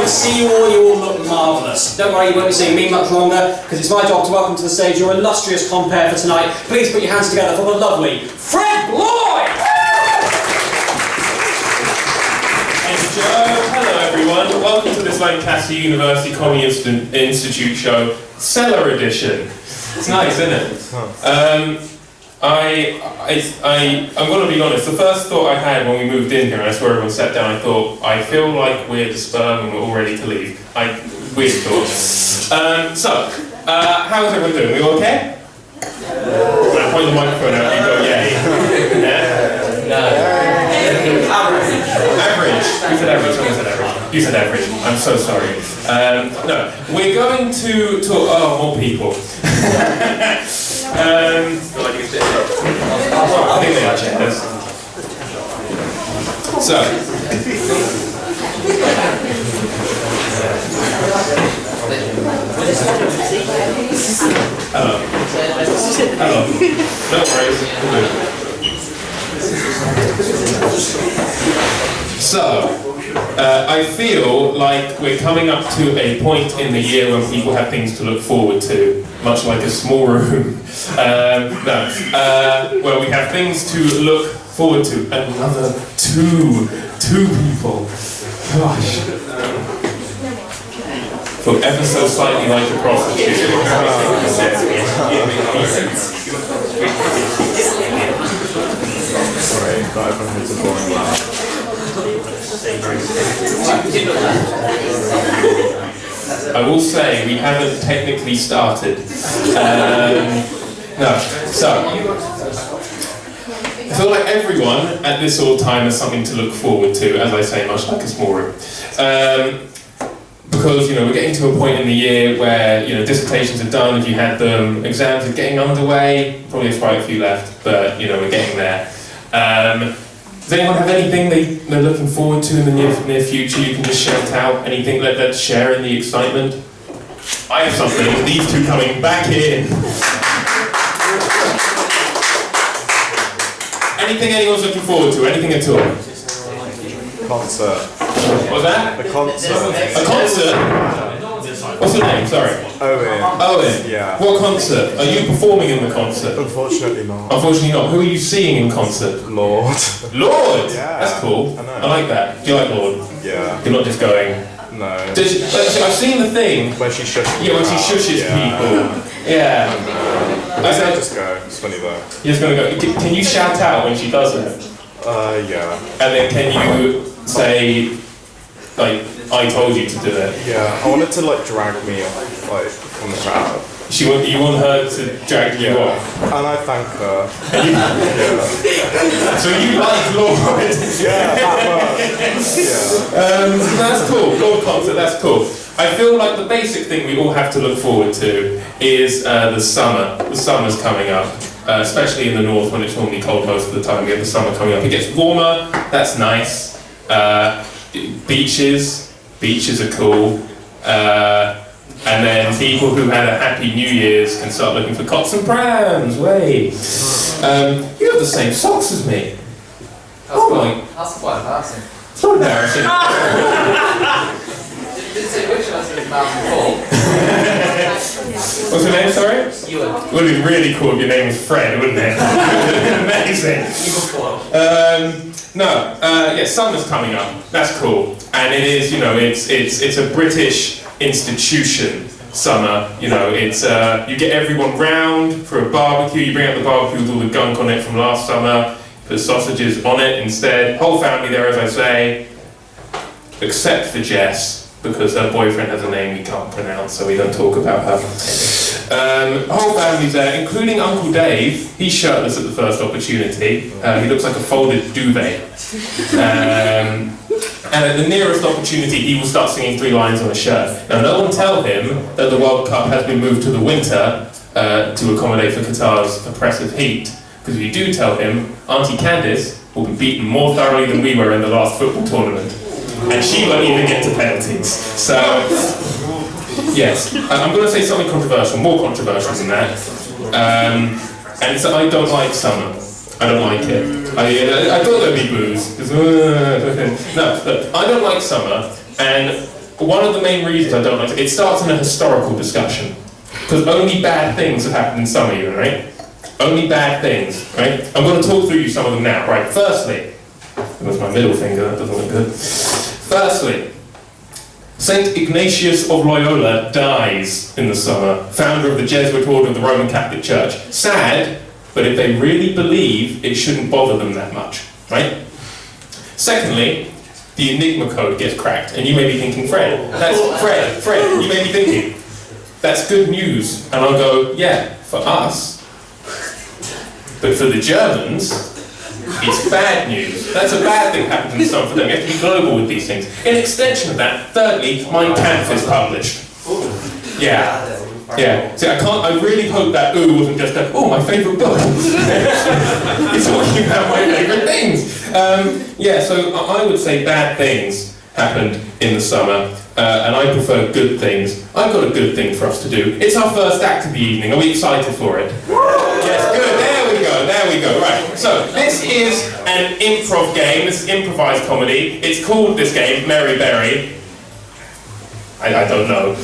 see you all look marvellous. Don't worry, you won't be seeing me much longer, because it's my job to welcome to the stage your illustrious compere for tonight. Please put your hands together for the lovely Fred Bloy! Thank you, Joe. Hello, everyone. Welcome to this Lancaster University Comedy Institute show, Cellar Edition. It's nice, isn't it? I'm going to be honest, the first thought I had when we moved in here, and I swear everyone sat down, I thought, I feel like we're the sperm and we're all ready to leave. Weird thought. How is everyone doing? We all okay? When I point the microphone out, you go, yay. Yeah? No. Average. Who said average? Someone said average. You said average. I'm so sorry. No. We're going to talk... Oh, more people. I think they are chairs. So, hello. Hello. No worries. So, I feel like we're coming up to a point in the year when people have things to look forward to, much like a small room. Where we have things to look forward to. Another two people. Gosh. Feel ever so slightly like a prostitute. Sorry, but everyone has a boring laugh. I will say we haven't technically started. I feel like everyone at this sort of time has something to look forward to, as I say, much like a small room. Because, we're getting to a point in the year where, dissertations are done if you had them, exams are getting underway, probably there's quite a few left, but, we're getting there. Does anyone have anything they're looking forward to in the near future? You can just shout out anything, let's share in the excitement. I have something, these two coming back in. Anything anyone's looking forward to, anything at all? Concert. What's that? A concert. A concert? What's the name? Sorry. Owen. Yeah. What concert? Are you performing in the concert? Unfortunately not. Unfortunately not. Who are you seeing in concert? Lord. Lord? Yeah. That's cool. I know. I like that. Do you like Lord? Yeah. You're not just going... No. I've seen the thing. When she shushes Yeah, when she shushes people. Yeah. I just go. It's funny though. You're just going to go... Can you shout out when she does it? Yeah. And then can you say, like, I told you to do it? Yeah. I wanted to drag me off, from the crowd. You want her to drag you off? And I thank her. So you like Lord? Yeah, that works. Yeah. That's cool. Lord concert, that's cool. I feel like the basic thing we all have to look forward to is the summer. The summer's coming up. Especially in the north when it's normally cold most of the time. We have the summer coming up. It gets warmer, that's nice. Beaches are cool. And then people who had a happy New Year's can start looking for cots and prams. Way. You have the same socks as me. That's quite embarrassing. It's not embarrassing. Did it say which of us is before? What's your name, sorry? Ewan. It would be really cool if your name was Fred, wouldn't it? Amazing. Summer's coming up. That's cool. And it is, it's a British institution, summer. It's you get everyone round for a barbecue. You bring out the barbecue with all the gunk on it from last summer. Put sausages on it instead. Whole family there, as I say, except for Jess, because her boyfriend has a name we can't pronounce, so we don't talk about her. Whole family's there, including Uncle Dave. He's shirtless at the first opportunity. He looks like a folded duvet. And at the nearest opportunity, he will start singing 3 lines on a shirt. Now, no one tell him that the World Cup has been moved to the winter to accommodate for Qatar's oppressive heat. Because if you do tell him, Auntie Candice will be beaten more thoroughly than we were in the last football tournament. And she won't even get to penalties. So, yes, I'm going to say something controversial, more controversial than that. And so I don't like summer. I don't like it. I thought there'd be booze. No, look, I don't like summer, and one of the main reasons I don't like it starts in a historical discussion. Because only bad things have happened in summer even, right? Only bad things, right? I'm going to talk through you some of them now, right? Firstly, that was my middle finger, that doesn't look good. Firstly, Saint Ignatius of Loyola dies in the summer, founder of the Jesuit order of the Roman Catholic Church. Sad, but if they really believe, it shouldn't bother them that much, right? Secondly, the Enigma code gets cracked, and you may be thinking, Fred, you may be thinking, that's good news. And I'll go, yeah, for us. But for the Germans, it's bad news. That's a bad thing happened in the summer for them. You have to be global with these things. In extension of that, thirdly, Mein Kampf is published. Yeah. Yeah. See, I really hope that wasn't just my favourite book. It's talking about my favourite things. So I would say bad things happened in the summer, and I prefer good things. I've got a good thing for us to do. It's our first act of the evening. Are we excited for it? Yes, good. There we go. Right. So this is an improv game. This is improvised comedy. It's called, this game, Mary Berry. I don't know.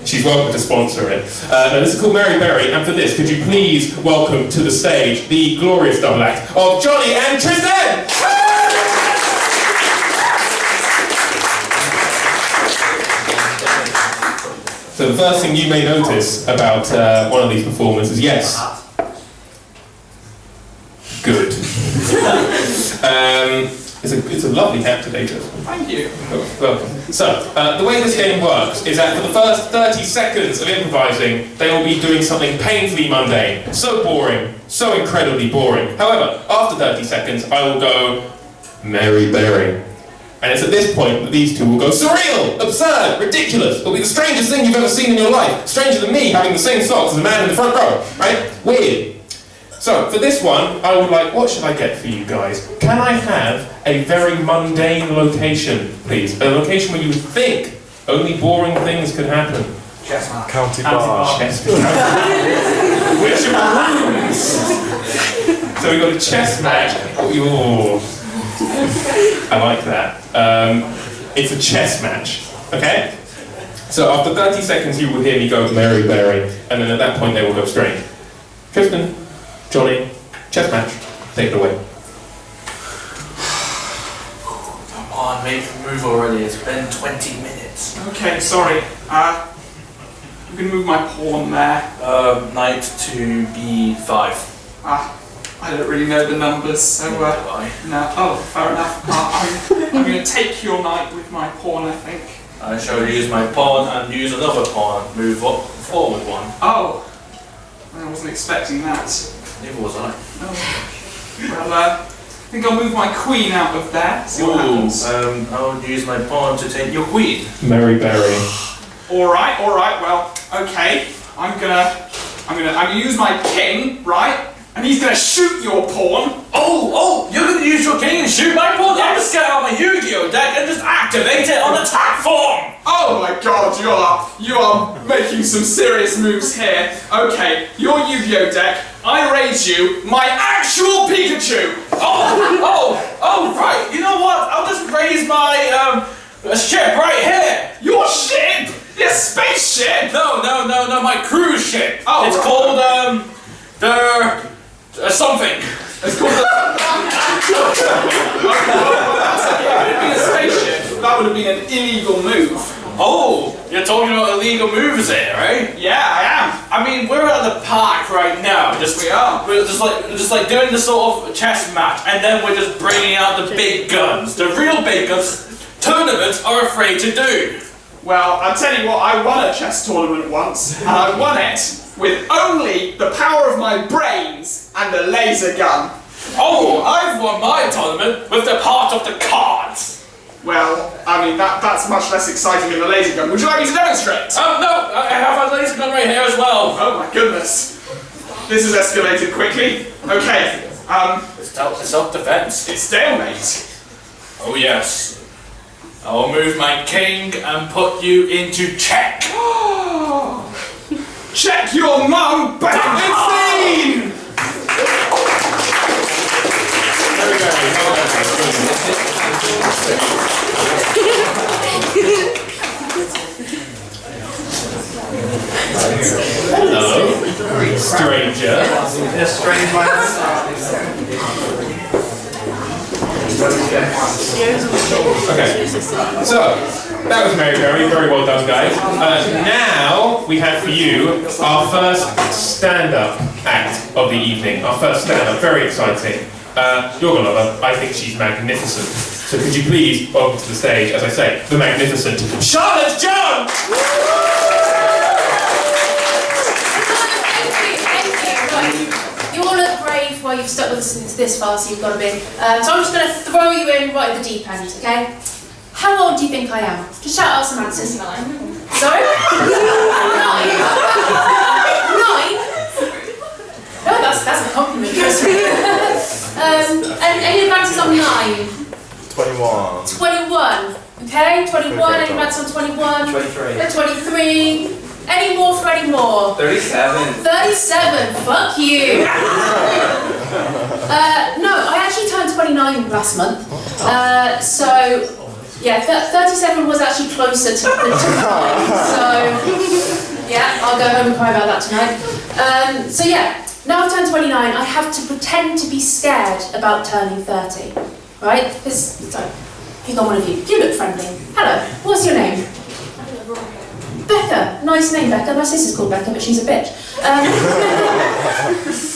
She's welcome to sponsor it. No, this is called Mary Berry, and for this, could you please welcome to the stage the glorious double act of Jon Lee and Tristan! So the first thing you may notice about one of these performers is, yes, good. It's a lovely hat today, Tristan. Thank you. Welcome. So, the way this game works is that for the first 30 seconds of improvising, they will be doing something painfully mundane. So boring. So incredibly boring. However, after 30 seconds, I will go Mary Berry. And it's at this point that these two will go surreal, absurd, ridiculous. It'll be the strangest thing you've ever seen in your life. Stranger than me having the same socks as the man in the front row, right? Weird. So, for this one, I would like, what should I get for you guys? Can I have a very mundane location, please? A location where you would think only boring things could happen. County Bar. Which rooms? So we've got a chess match. Oh, I like that. It's a chess match, okay? So after 30 seconds you will hear me go Mary Berry, and then at that point they will go strange. Tristan, Jon Lee, chess match, take it away. Come on, make a move already. It's been 20 minutes. Okay, sorry. I'm gonna move my pawn there. Knight to B5. I don't really know the numbers, so No. Oh, fair enough. I'm gonna take your knight with my pawn, I think. I shall use my pawn and use another pawn. Move up forward one. Oh, I wasn't expecting that. Neither was I. Oh. Well, I think I'll move my queen out of there. See what happens. I'll use my pawn to take your queen. Mary Berry. All right. Well, okay. I'm gonna use my king, right? And he's gonna shoot your pawn. Oh! You're gonna use your king and shoot my pawn? Yes. I'll just get out my Yu-Gi-Oh deck and just activate it on attack form! Oh my god, you are making some serious moves here. Okay, your Yu-Gi-Oh deck, I raise you my actual Pikachu! Oh, right, you know what? I'll just raise my, ship right here! Your ship? Your spaceship? No, my cruise ship! Oh, it's right. called, something. It's called the... That's okay, if it had been a spaceship, that would have been an illegal move. Oh, you're talking about illegal moves here, right? Yeah, I am. I mean, we're at the park right now. We are. We're just like doing the sort of chess match, and then we're just bringing out the big guns. The real big guns tournaments are afraid to do. Well, I'll tell you what, I won a chess tournament once, and I won it with only the power of my brains and a laser gun. Oh, I've won my tournament with the part of the cards. Well, I mean, that's much less exciting than the laser gun. Would you like me to demonstrate? No, I have a laser gun right here as well. Oh my goodness. This has escalated quickly. Okay, It's self-defense. it's stalemate. Oh yes. I'll move my king and put you into check. Check your mum back insane! stranger. In a strange land. Okay, so that was Mary very well done, guys. Now we have for you our first stand-up act of the evening. Our first stand-up, very exciting. You're gonna love her. I think she's magnificent. So could you please welcome to the stage, as I say, the magnificent Charlotte Jones! You all look brave while you've stuck with us this far, so you've got to be. So I'm just going to throw you in right at the deep end, okay? How old do you think I am? Just shout out some answers. 9. Sorry? 9? 9? No, that's a compliment. And any advances on 9? 21. 21. Okay, 21. Any advances on 21? 23. 23. Any more for any more? 37. 37, fuck you! No, I actually turned 29 last month. So, yeah, 37 was actually closer to the 9. So, yeah, I'll go home and cry about that tonight. So yeah, now I've turned 29, I have to pretend to be scared about turning 30. Right? Because, sorry, pick on one of you. You look friendly. Hello, what's your name? Becca, nice name, Becca. My sister's called Becca, but she's a bitch.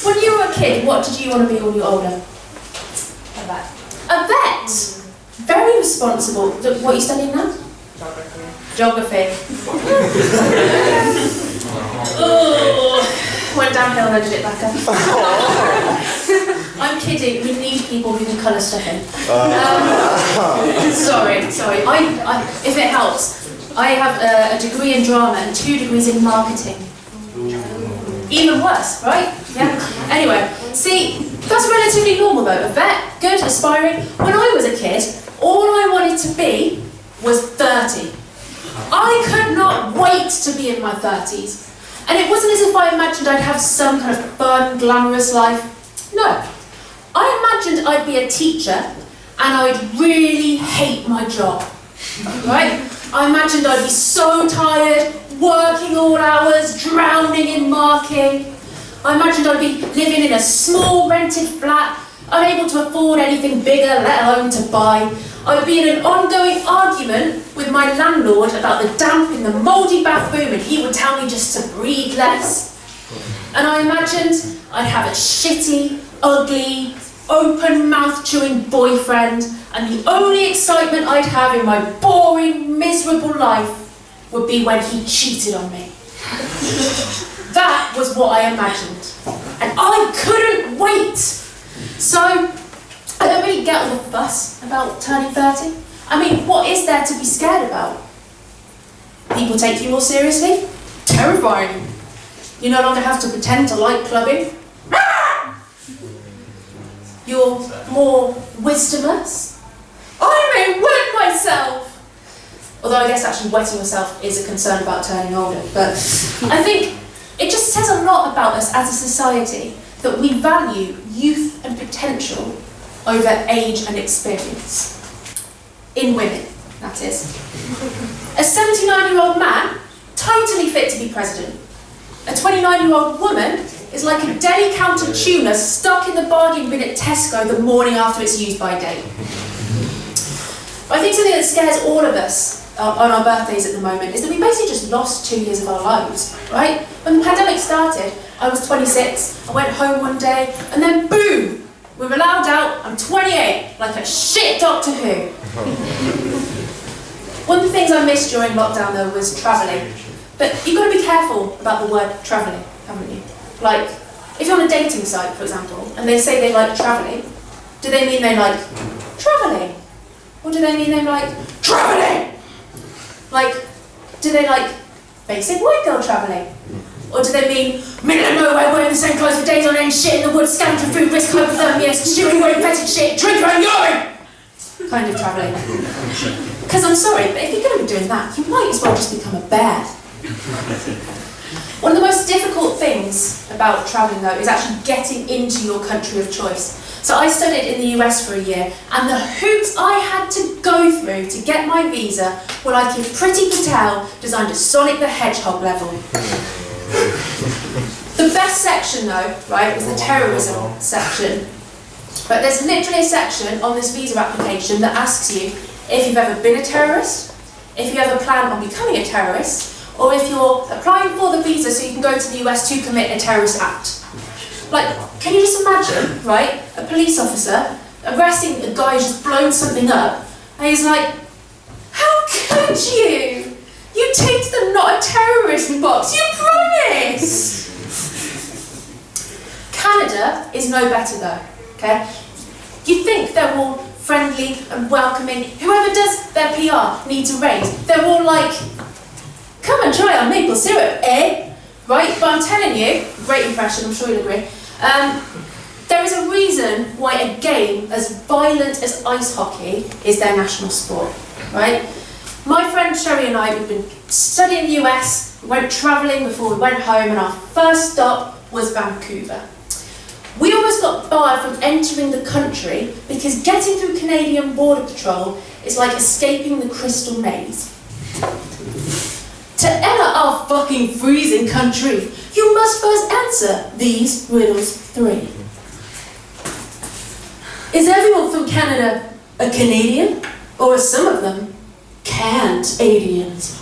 When you were a kid, what did you want to be when you were older? A vet. A vet? Very responsible. What are you studying now? Geography. Oh, went downhill then, did it, Becca? I'm kidding. We need people who can colour stuff in. Sorry. If it helps. I have a degree in drama and 2 degrees in marketing. Even worse, right? Yeah. Anyway, see, that's relatively normal though. A vet, good, aspiring. When I was a kid, all I wanted to be was 30. I could not wait to be in my 30s. And it wasn't as if I imagined I'd have some kind of fun, glamorous life. No. I imagined I'd be a teacher and I'd really hate my job. Right? I imagined I'd be so tired, working all hours, drowning in marking. I imagined I'd be living in a small rented flat, unable to afford anything bigger, let alone to buy. I'd be in an ongoing argument with my landlord about the damp in the mouldy bathroom, and he would tell me just to breathe less. And I imagined I'd have a shitty, ugly, open-mouth chewing boyfriend, and the only excitement I'd have in my boring, miserable life would be when he cheated on me. That was what I imagined. And I couldn't wait! So, I don't really get all the fuss about turning 30. I mean, what is there to be scared about? People take you more seriously? Terrifying. You no longer have to pretend to like clubbing. You're more wisdomless. I may wet myself! Although I guess actually wetting yourself is a concern about turning older. But I think it just says a lot about us as a society that we value youth and potential over age and experience. In women, that is. A 79-year-old man, totally fit to be president. A 29-year-old woman is like a deli counter tuna stuck in the bargain bin at Tesco the morning after its use-by date. I think something that scares all of us on our birthdays at the moment is that we basically just lost 2 years of our lives, right? When the pandemic started, I was 26, I went home one day, and then boom! We were allowed out, I'm 28, like a shit Doctor Who. One of the things I missed during lockdown though was travelling. But you've got to be careful about the word travelling, haven't you? Like, if you're on a dating site, for example, and they say they like travelling, do they mean they like travelling? Or do they mean they like travelling? Like, do they like basic white girl travelling? Or do they mean middle of nowhere, wearing the same clothes for days on end, shit in the woods, scavenging food, risk hypothermia, stewing, wearing fetid shit, drink your own urine? Kind of travelling. Because I'm sorry, but if you're going to be doing that, you might as well just become a bear. One of the most difficult things about travelling though is actually getting into your country of choice. So I studied in the US for a year, and the hoops I had to go through to get my visa were like if Priti Patel designed a Sonic the Hedgehog level. The best section though, right, was the terrorism section. But there's literally a section on this visa application that asks you if you've ever been a terrorist, if you ever plan on becoming a terrorist, or if you're applying for the visa so you can go to the US to commit a terrorist act. Like, can you just imagine, right, a police officer arresting a guy who's just blown something up, and he's like, how could you? You ticked the not a terrorist box, you promised! Canada is no better though, okay? You think they're all friendly and welcoming. Whoever does their PR needs a raise. They're all like, come and try our maple syrup, eh? Right, but I'm telling you, great impression, I'm sure you'll agree. There is a reason why a game as violent as ice hockey is their national sport, right? My friend Sherry and I, we've been studying the US, we went travelling before we went home, and our first stop was Vancouver. We almost got barred from entering the country because getting through Canadian Border Patrol is like escaping the Crystal Maze. To enter our fucking freezing country, you must first answer these riddles 3. Is everyone from Canada a Canadian? Or are some of them Canadians?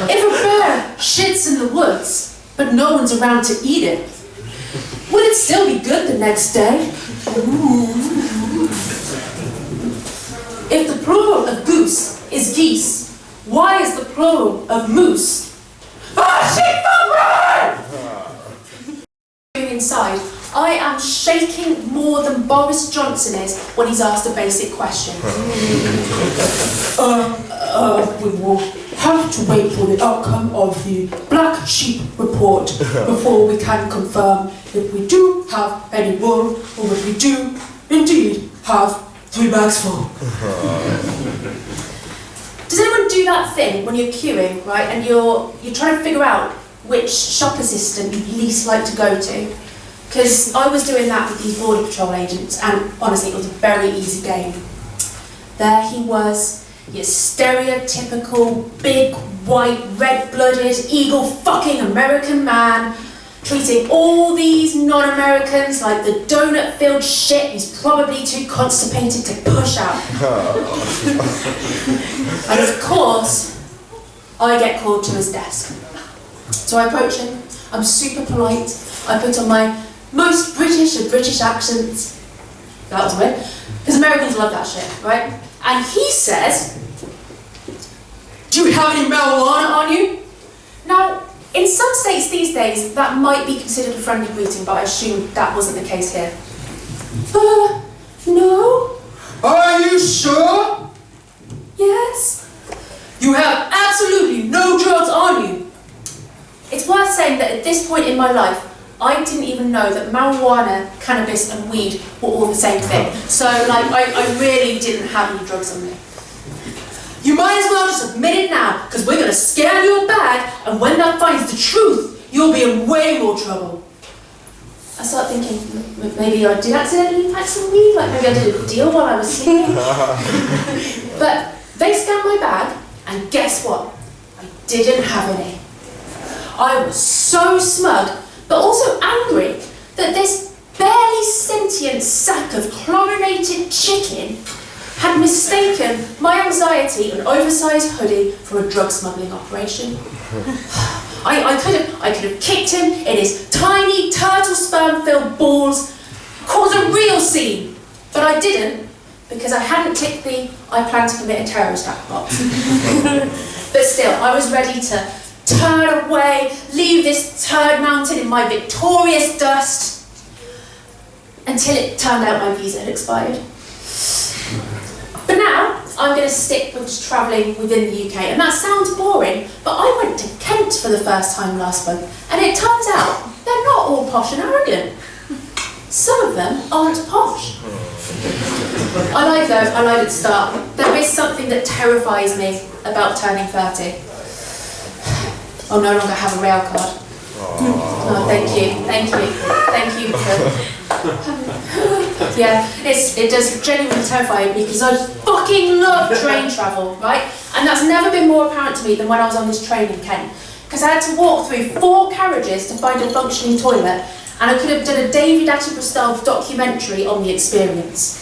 If a bear shits in the woods, but no one's around to eat it, would it still be good the next day? If the plural of goose is geese, why is the plural of moose? Inside, I am shaking more than Boris Johnson is when he's asked a basic question. We will have to wait for the outcome of the Black Sheep report before we can confirm if we do have any wool or if we do indeed have 3 bags full. Does anyone do that thing when you're queuing, right, and you're trying to figure out which shop assistant you'd least like to go to? Because I was doing that with these Border Patrol agents, and honestly, it was a very easy game. There he was, your stereotypical, big, white, red-blooded, eagle-fucking American man, treating all these non-Americans like the donut-filled shit he's probably too constipated to push out. And of course, I get called to his desk. So I approach him, I'm super polite, I put on my most British of British accents. That was a win. Because Americans love that shit, right? And he says, do you have any marijuana on you? Now, in some states these days, that might be considered a friendly greeting, but I assume that wasn't the case here. No. Are you sure? Yes. You have absolutely no drugs on you. It's worth saying that at this point in my life, I didn't even know that marijuana, cannabis and weed were all the same thing. So like, I really didn't have any drugs on me. You might as well just admit it now, because we're going to scan your bag, and when that finds the truth, you'll be in way more trouble. I start thinking, maybe I did accidentally pack some weed, like maybe I did a deal while I was sleeping. But they scanned my bag, and guess what? I didn't have any. I was so smug, but also angry that this barely sentient sack of chlorinated chicken had mistaken my anxiety and oversized hoodie for a drug smuggling operation. I could have kicked him in his tiny turtle sperm-filled balls, caused a real scene, but I didn't because I hadn't ticked the I plan to commit a terrorist act box. But still, I was ready to turn away, leave this turd mountain in my victorious dust, until it turned out my visa had expired. But now, I'm going to stick with just travelling within the UK, and that sounds boring, but I went to Kent for the first time last month, and it turns out they're not all posh and arrogant. Some of them aren't posh. I lied though, I lied at the start. There is something that terrifies me about turning 30. I'll no longer have a rail card. Oh, thank you. Yeah, it does genuinely terrify me because I fucking love train travel, right? And that's never been more apparent to me than when I was on this train in Kent. Because I had to walk through 4 carriages to find a functioning toilet, and I could have done a David Attenborough-style documentary on the experience.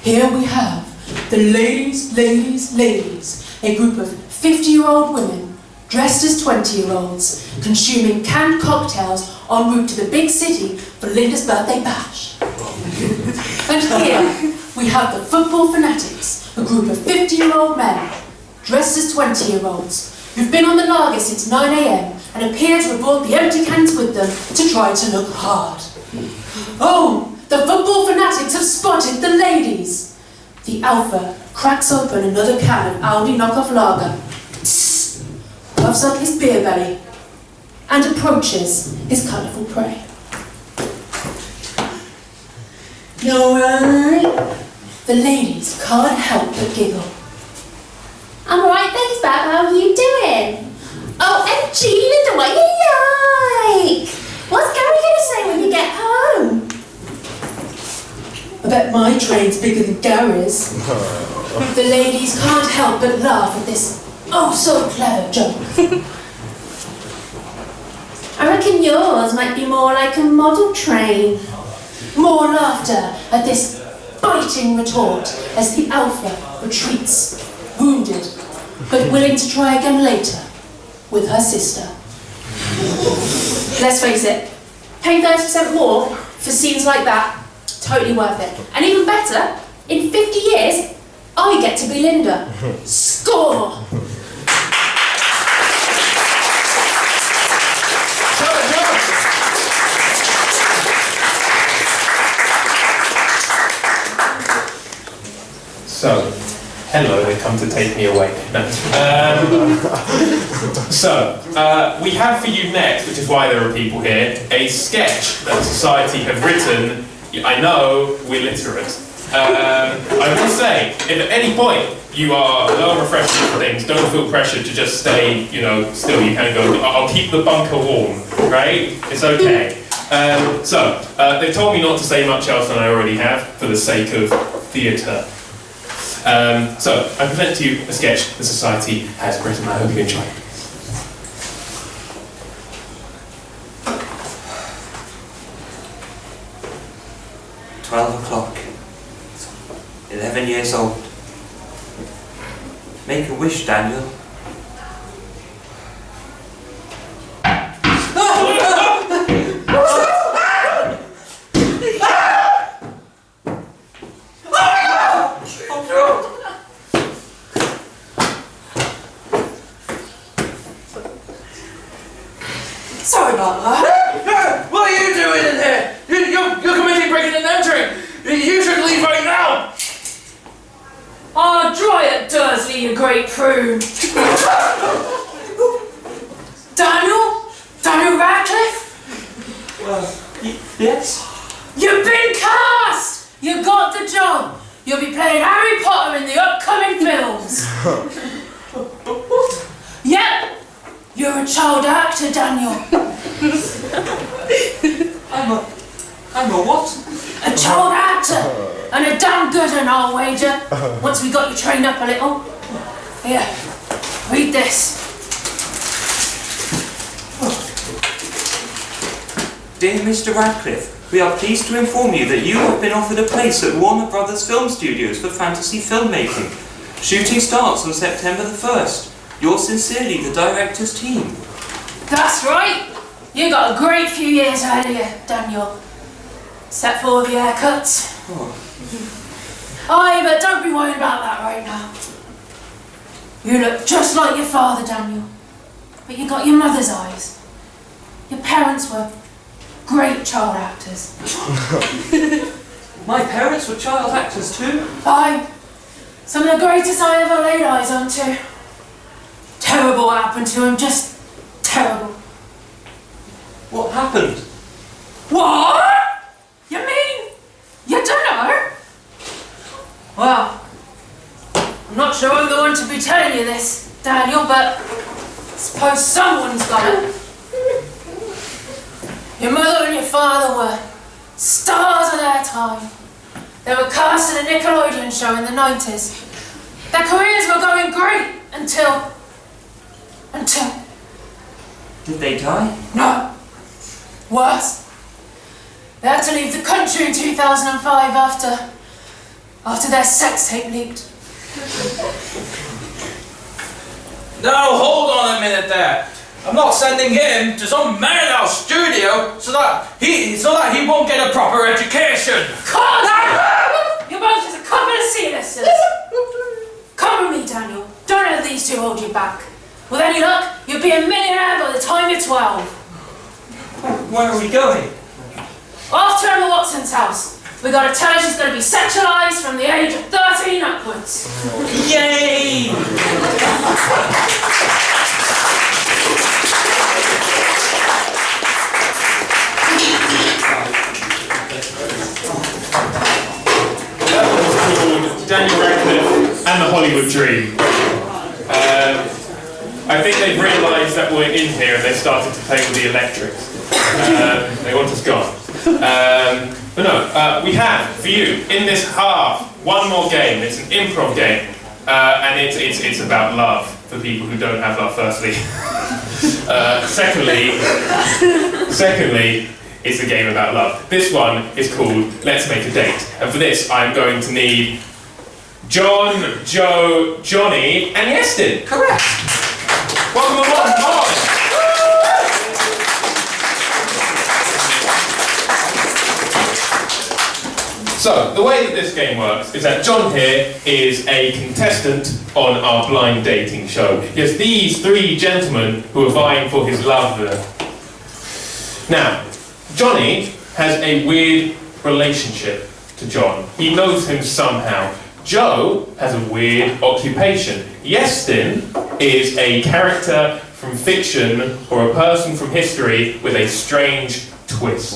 Here we have the ladies, a group of 50-year-old women dressed as 20-year-olds, consuming canned cocktails en route to the big city for Linda's birthday bash. And here we have the football fanatics, a group of 50-year-old men dressed as 20-year-olds who've been on the lager since 9 AM and appear to have brought the empty cans with them to try to look hard. Oh, the football fanatics have spotted the ladies. The alpha cracks open another can of Aldi knockoff lager, puffs up his beer belly, and approaches his colourful prey. You alright? The ladies can't help but giggle. I'm alright, thanks, Bab. How are you doing? Oh, MG, Linda, what you like? What's Gary going to say when you get home? I bet my train's bigger than Gary's. The ladies can't help but laugh at this so clever joke. I reckon yours might be more like a model train. More laughter at this biting retort as the alpha retreats, wounded, but willing to try again later with her sister. Let's face it, paying 30% more for scenes like that, totally worth it. And even better, in 50 years, I get to be Linda. Score! So, hello, they come to take me away. No. We have for you next, which is why there are people here, a sketch that the Society have written. I know we're literate. I will say, if at any point you are low on refreshment for things, don't feel pressured to just stay, still. You can go, I'll keep the bunker warm, right? It's okay. They told me not to say much else than I already have, for the sake of theatre. I present to you a sketch the Society has written. I hope you enjoy it. $12 11 years old. Make a wish, Daniel. Sorry about that. What are you doing in here? You're committing breaking and entering. You should leave right now. Oh, dry it, Dursley, you great prune. Daniel Radcliffe? Yes? You've been cast! You got the job. You'll be playing Harry Potter in the upcoming films. Yep. You're a child actor, Daniel. I'm a what? A child actor. And a damn good one, I'll wager. Once we got you trained up a little. Here, read this. Dear Mr. Radcliffe, we are pleased to inform you that you have been offered a place at Warner Brothers Film Studios for fantasy filmmaking. Shooting starts on September the 1st. Yours sincerely, the director's team. That's right. You got a great few years ahead of you, Daniel. Except for all the haircuts. Aye, but don't be worried about that right now. You look just like your father, Daniel. But you got your mother's eyes. Your parents were great child actors. My parents were child actors too? Aye. Some of the greatest I ever laid eyes on too. Terrible what happened to him, just terrible. What happened? What? You mean you don't know? Well, I'm not sure I'm the one to be telling you this, Daniel, but I suppose someone's got it. Your mother and your father were stars of their time. They were cast in a Nickelodeon show in the 90s. Their careers were going great until... Did they die? No. Worse. They had to leave the country in 2005 after their sex tape leaked. Now hold on a minute there. I'm not sending him to some madhouse studio so that he won't get a proper education. God! You're both just a couple of C-listers. Come with me, Daniel. Don't let these two hold you back. With any luck, you'll be a millionaire by the time you're 12. Where are we going? Off to Emma Watson's house. We gotta tell her she's gonna be sexualized from the age of 13 upwards. Yay! That one's called Daniel Radcliffe and the Hollywood Dream. I think they've realised that we're in here and they've started to play with the electrics. They want us gone. But no, we have, for you, in this half, one more game. It's an improv game. And it's about love, for people who don't have love, firstly. Secondly, it's a game about love. This one is called Let's Make a Date. And for this, I'm going to need Jon, Joe, Johnny, and Iestyn. Correct. Welcome along, come on. So, the way that this game works is that Jon here is a contestant on our blind dating show. Yes, these three gentlemen who are vying for his love. Now, Johnny has a weird relationship to Jon. He knows him somehow. Joe has a weird occupation. Iestyn is a character from fiction or a person from history with a strange twist.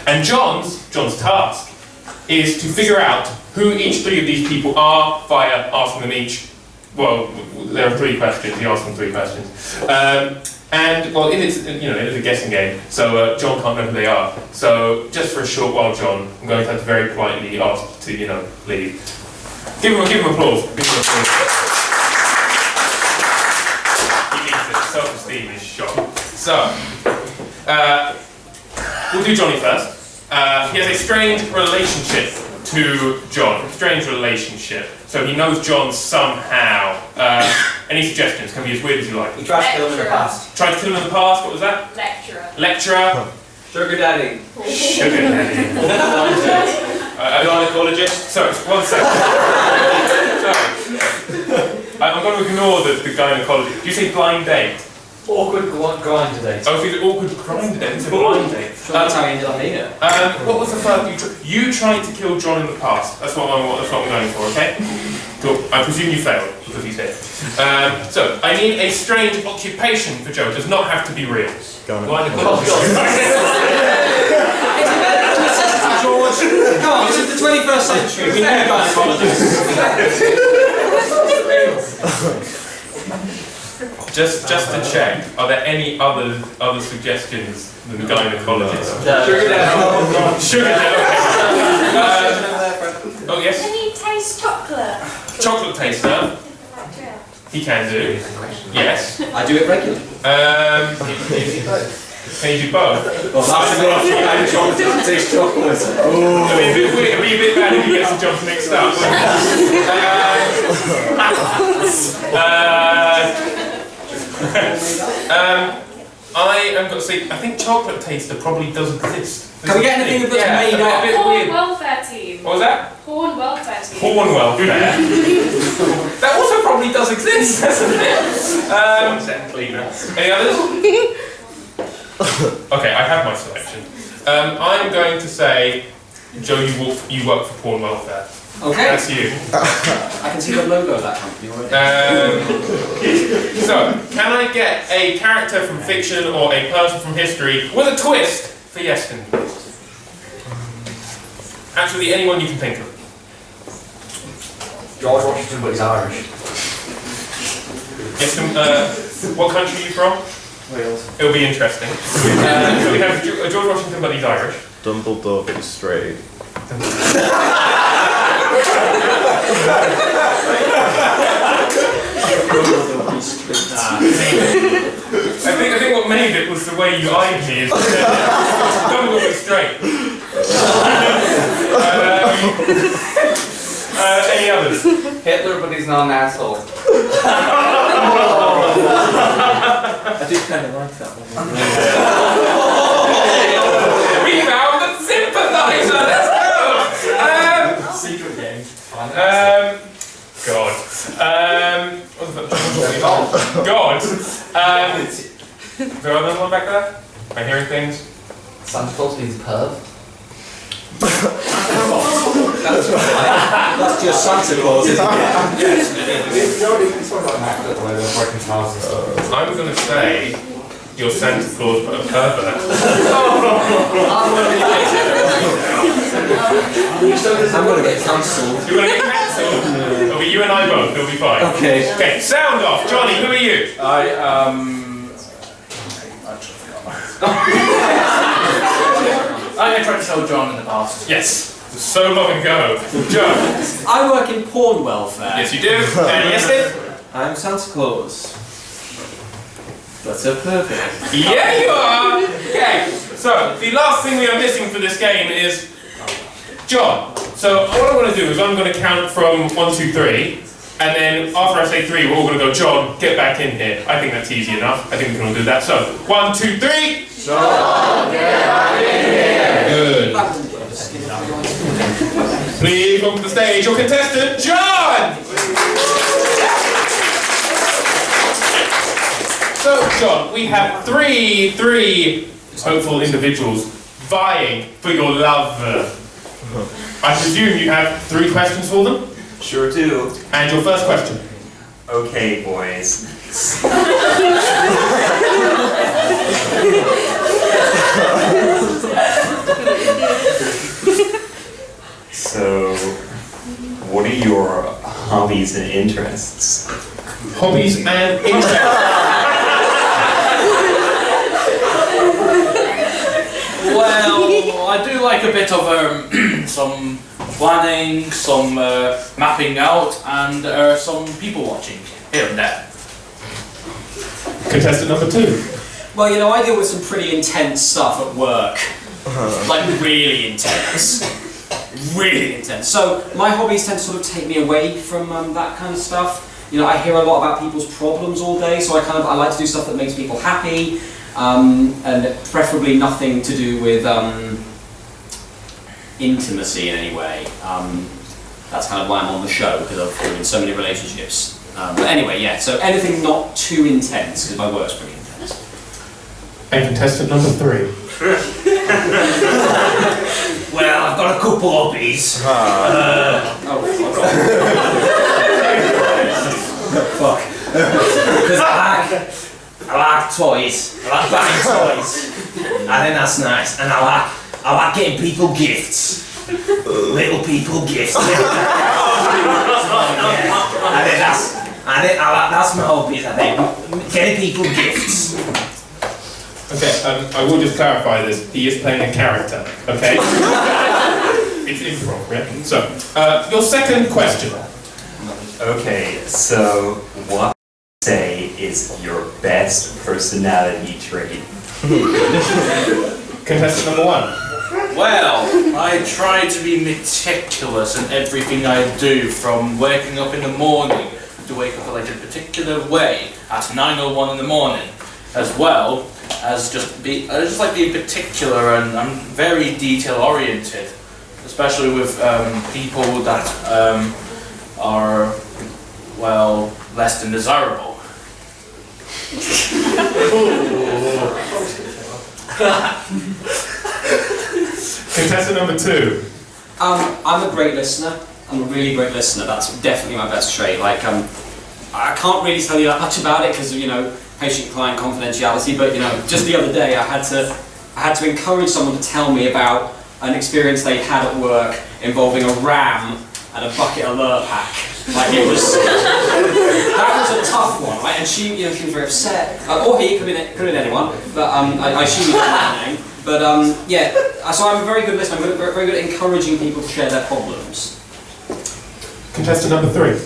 And Jon's task is to figure out who each three of these people are via asking them each, well, there are 3 questions, he asks them 3 questions. And, well, it is a guessing game, so Jon can't know who they are. So, just for a short while, Jon, I'm going to have to very politely ask to, leave. Give him applause. Give him applause. He needs it. Self-esteem is shot. So, we'll do Johnny first. He has a strange relationship to Jon. Strange relationship. So he knows Jon somehow. Any suggestions? Can be as weird as you like. He tried to kill him in the past. Tried to kill him in the past? What was that? Lecturer. Sugar daddy. Sugar daddy. Gynecologist. Sorry, 1 second. Sorry. I'm going to ignore the gynecologist. Do you say blind date? Awkward grind today. Oh, so it's awkward grind date. It's a blind date. That's how you ended up in it. What was the first? You tried to kill Jon in the past. That's what I'm going for. Okay. Cool. I presume you failed because he's here. So I need a strange occupation for Joe. It does not have to be real. George, come on, this is the 21st century. We need gynecologists. Just to check, are there any other suggestions than the gynecologist? Sugar daddy. Sugar daddy. Oh yes. Can you taste chocolate? Chocolate taster. He can do. Yes. I do it regularly. Can you do both? Well, that's chocolate. Taste chocolate. It'd be a bit weird. It'd be a bit bad if you get some jumps mixed up. I am going to say, I think chocolate taster probably does exist. Can we get anything that's made up? Porn welfare team. What was that? Porn welfare team. Porn welfare. That also probably does exist, doesn't it? Any others? Okay, I have my selection. I'm going to say, Joe, you work for Porn Welfare. Okay. That's you. I can see the logo of that company already. So, can I get a character from fiction or a person from history with a twist for Iestyn, please? Actually, anyone you can think of. George Washington, but he's Irish. Iestyn, what country are you from? Wales. It'll be interesting. So we have George Washington, but he's Irish. Dumbledore be straight. I think what made it was the way you eyed me. Dumbledore be straight. Any others? Hitler, but he's not an asshole. I do kind of like that one. We found the sympathizer. Let's go. Secret game. God. What the fuck? God. Is there another one back there? Am I hearing things? Santa Claus means perv. That's just Santa Claus, isn't it? I'm going to say you're Santa Claus but a pervert. I'm going to get cancelled. You're going to get cancelled? It'll be you and I both, it'll be fine. Okay. Okay, sound off. Johnny, who are you? I tried to tell John in the past. Yes. So long ago. Joe. I work in porn welfare. Yes, you do. And Iestyn? I'm Santa Claus. That's a perfect. Yeah, you are. Okay. So the last thing we are missing for this game is John. So what I want to do is I'm going to count from 1, 2, 3. And then after I say 3, we're all going to go, John, get back in here. I think that's easy enough. I think we can all do that. So, 1, 2, 3. John, get back in here. Good. Please welcome to the stage your contestant, John! So, John, we have three hopeful individuals vying for your love. I presume you have 3 questions for them? Sure do. And your first question? Okay, boys. So, what are your hobbies and interests? Hobbies and interests. Well, I do like a bit of some planning, some mapping out, and some people watching here and there. Contestant number 2. Well, you know, I deal with some pretty intense stuff at work. Like, really intense. Really intense. So, my hobbies tend to sort of take me away from that kind of stuff. You know, I hear a lot about people's problems all day, so I like to do stuff that makes people happy, and preferably nothing to do with intimacy in any way. That's kind of why I'm on the show, because I've been in so many relationships. But anyway, yeah, so anything not too intense, because my work's pretty intense. And contestant number 3. Well, I've got a couple hobbies. Fuck. Because I like toys. I like buying toys. I think that's nice. And I like getting people gifts. Little people gifts. Yeah. That's my hobbies, I think. Getting people gifts. Okay, I will just clarify this. He is playing a character, okay? It's improv, yeah? So, your second question. Okay, so what would you say is your best personality trait? Contestant number 1. Well, I try to be meticulous in everything I do, from waking up in the morning to wake up like a particular way at 9:01 in the morning, as well as I just like being particular, and I'm very detail oriented, especially with people that are, well, less than desirable. Contestant number 2. I'm a great listener. I'm a really great listener. That's definitely my best trait. Like, I can't really tell you that much about it because of, you know, patient-client confidentiality. But you know, just the other day, I had to encourage someone to tell me about an experience they had at work involving a ram and a bucket alert pack. Like, it was that was a tough one, right? And she, you know, she was very upset. Or he, could have been anyone. But I assume you don't know her name. But yeah, so I'm a very good listener. I'm very good at encouraging people to share their problems. Contestant number 3.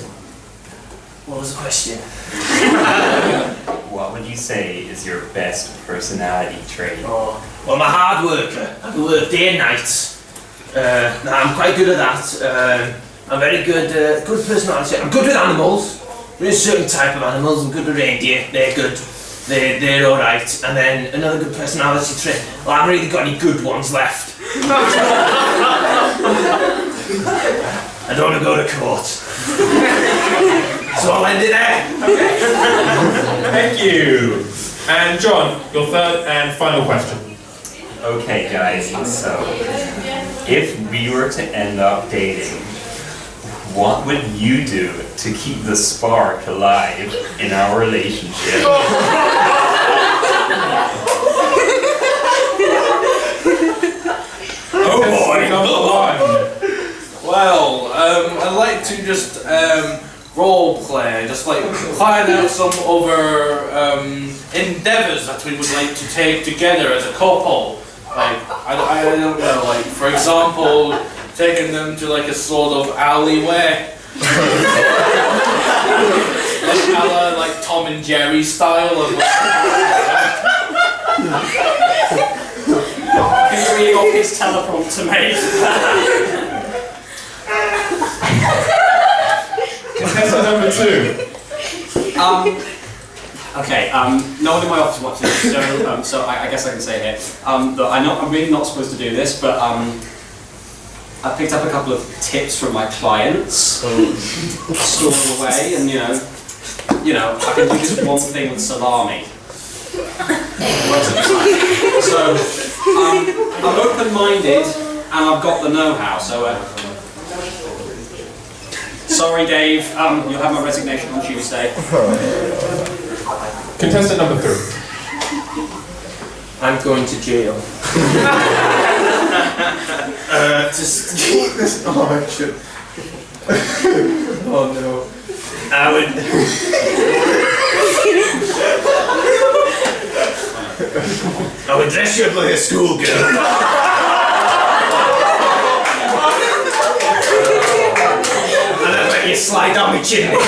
What was the question? What would you say is your best personality trait? Oh, well, I'm a hard worker. I can work day and night. I'm quite good at that. I'm very good, good personality. I'm good with animals. There is a certain type of animals. I'm good with reindeer. They're good. They're alright. And then another good personality trait. Well, I haven't really got any good ones left. I don't want to go to court. So I'll end it there. Okay. Thank you. And John, your third and final question. Okay, guys, so if we were to end up dating, what would you do to keep the spark alive in our relationship? Oh boy! Number 1. Well, I'd like to just role play, just like find out some other endeavours that we would like to take together as a couple. Like, I don't know, like, for example, taking them to like a sort of alleyway. like Tom and Jerry style of He's reading off his teleprompter, mate. Contestant number 2. Okay, no one in my office watches this, so I guess I can say here. That I'm really not supposed to do this, but I picked up a couple of tips from my clients, stored away, and you know, I can do this one thing with salami. So, I'm open-minded, and I've got the know-how, so sorry Dave, you'll have my resignation on Tuesday. Contestant number 3. I'm going to jail. Just keep this. Oh, I should. Oh no. I would dress you up like a schoolgirl. And then let you slide down my chimney.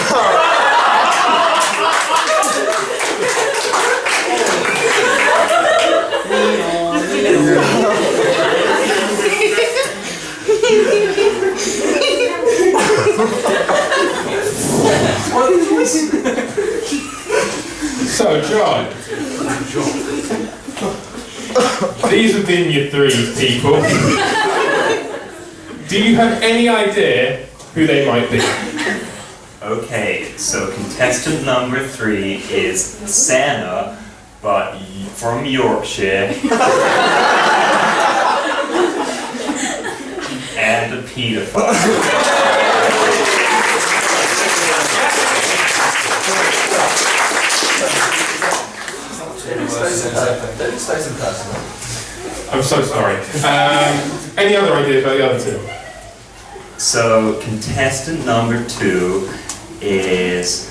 So, John. These have been your 3 people. Do you have any idea who they might be? Okay, so contestant number 3 is Santa, but from Yorkshire. And a paedophile. I'm so sorry. Any other ideas about the other 2? So contestant number 2 is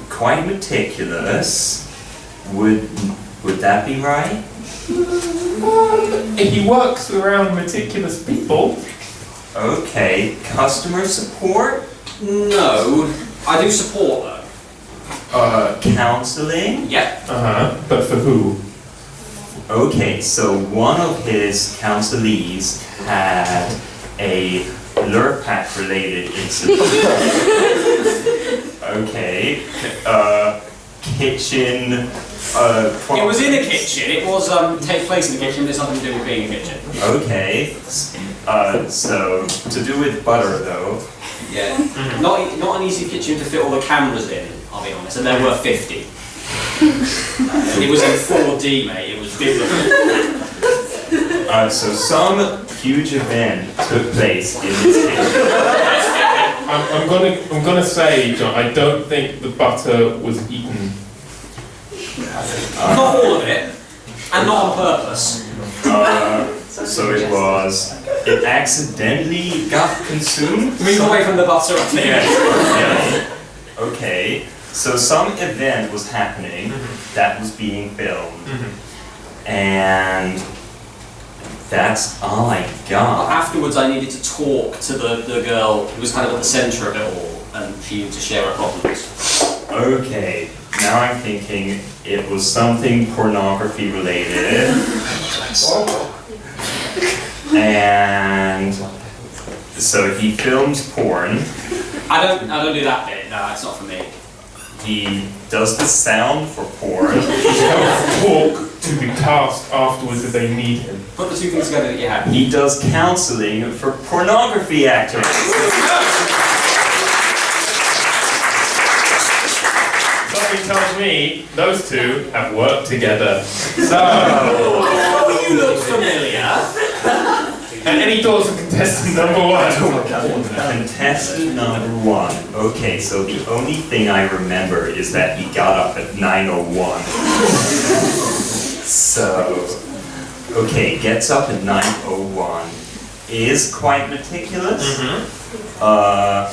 quite meticulous. Would that be right? He works around meticulous people. Okay, customer support? No, I do support though. Counseling? Yeah. But for who? Okay, so one of his counselees had a Lurpak related incident. Okay, kitchen, It was in a kitchen. It was take place in the kitchen. There's nothing to do with being in a kitchen. Okay, so to do with butter though. Yeah. Not an easy kitchen to fit all the cameras in. I'll be honest, and there were 50. It was in 4D, mate. It was biblical. So some huge event took place in this kitchen. I'm gonna say, John, I don't think the butter was eaten. Not all of it, and not on purpose. So it accidentally got consumed? Move away from the butter, I think. Yeah. Okay, so some event was happening that was being filmed, and That's all I got. Afterwards, I needed to talk to the girl who was kind of at the centre of it all, and for you to share her problems. Okay, now I'm thinking it was something pornography related. And so he films porn. I don't do that bit. No, it's not for me. He does the sound for porn. He helps talk to the cast afterwards if they need him. Put the two things together that you have. He does counseling for pornography actors. Something tells me those two have worked together. So, Oh, you look familiar. And any thoughts on contestant number one? Contestant number one. Okay, so the only thing I remember is that he got up at 9:01. So, okay, gets up at 9:01. Is quite meticulous. But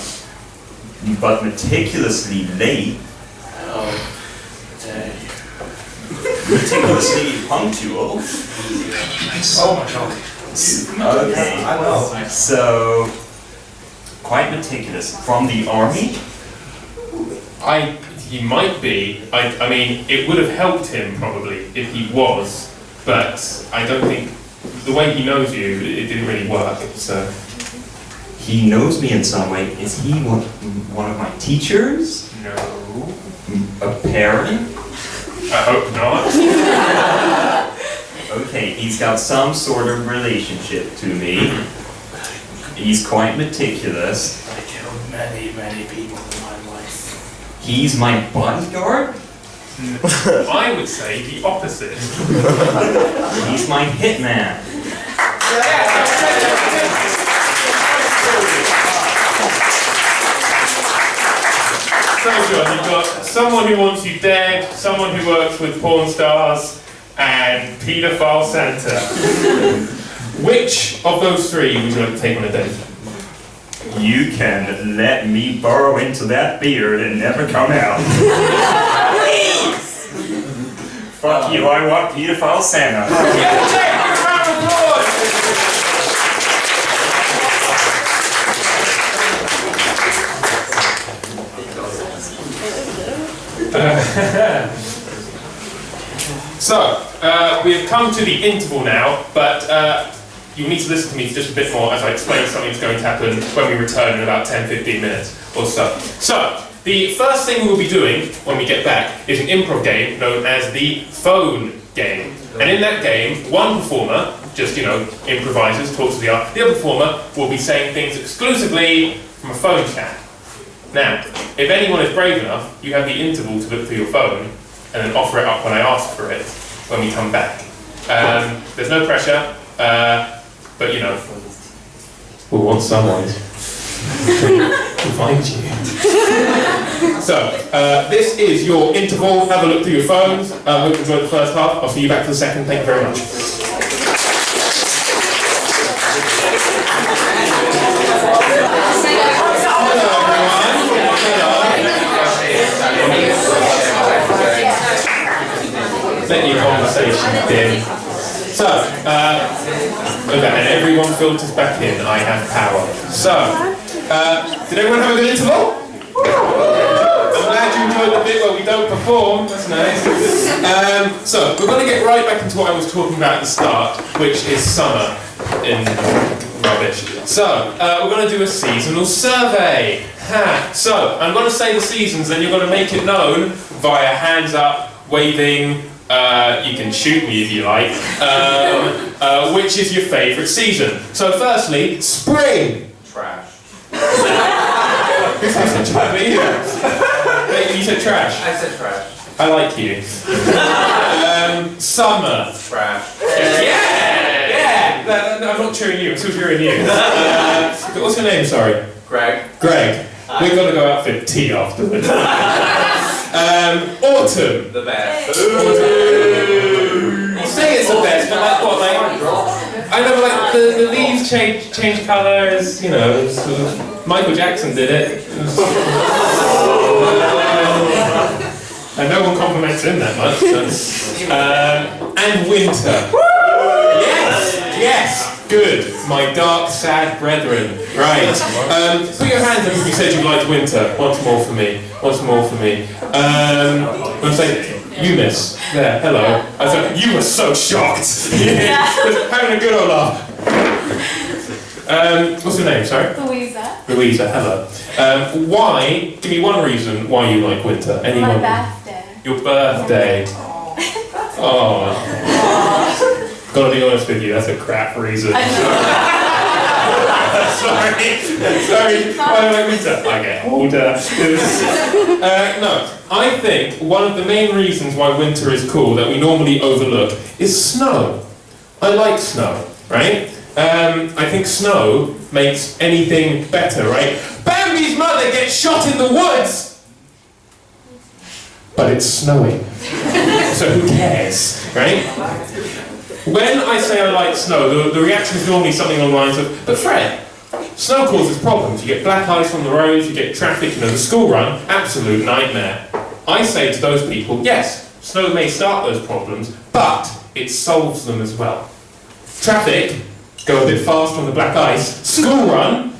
meticulously late. Meticulously punctual. Oh my god. Okay, I know. So, quite meticulous. From the army? He might be. I mean, it would have helped him probably if he was, but I don't think the way he knows you, it didn't really work. So he knows me in some way. Is he one of my teachers? No. A parent? I hope not. Okay, he's got some sort of relationship to me. He's quite meticulous. I killed many, many people in my life. He's my bodyguard? I would say the opposite. He's my hitman. So John, you've got someone who wants you dead, someone who works with porn stars, and paedophile Santa. Which of those three would you like to take on a date? You can let me burrow into that beard and never come out. Please! Fuck you, I want paedophile Santa. So, we have come to the interval now, but you'll need to listen to me just a bit more as I explain something that's going to happen when we return in about 10-15 minutes or so. So, the first thing we will be doing when we get back is an improv game known as the phone game. And in that game, one performer, just, improvisers, talks to the other performer will be saying things exclusively from a phone chat. Now, if anyone is brave enough, you have the interval to look through your phone and then offer it up when I ask for it when we come back. There's no pressure, but we'll want someone to find you. So, this is your interval. Have a look through your phones. Hope you enjoyed the first half. I'll see you back for the second. Thank you very much. Let your conversation begin. So, okay, and everyone filters back in. I have power. So, did everyone have a good interval? I'm glad you enjoyed the bit where we don't perform. That's nice. So, we're going to get right back into what I was talking about at the start, which is summer in rubbish. So, we're going to do a seasonal survey. So, I'm going to say the seasons, and you're going to make it known via hands up, waving. You can shoot me if you like. Which is your favourite season? So, firstly, spring. Trash. Who said trash? You said trash. I said trash. I like you. Summer. Trash. Yeah. No, I'm not cheering you. I'm still cheering you. What's your name? Sorry. Greg. Greg. We're gonna go out for tea afterwards. Autumn. The best. You say it's the best, but like what? Like I know, like the leaves change colours. Sort of, Michael Jackson did it. And no one compliments him that much. So. And winter. Yes. Yes, good. My dark, sad brethren. Right. Put your hands up if you said you liked winter. Once more for me. Once more for me. I'm saying, Eunice. There, hello. I thought you were so shocked. Having a good old laugh. What's your name, sorry? Louisa. Louisa, hello. Why, give me one reason why you like winter. Anyone? My birthday. Your birthday. Oh. Gotta be honest with you, that's a crap reason. Sorry. Why do I like winter? I get older. No, I think one of the main reasons why winter is cool that we normally overlook is snow. I like snow, right? I think snow makes anything better, right? Bambi's mother gets shot in the woods! But it's snowing. So who cares, right? When I say I like snow, the reaction is normally something along the lines of, but Fred, snow causes problems. You get black ice on the roads, you get traffic, the school run, absolute nightmare. I say to those people, yes, snow may start those problems, but it solves them as well. Traffic, go a bit fast on the black ice. School run,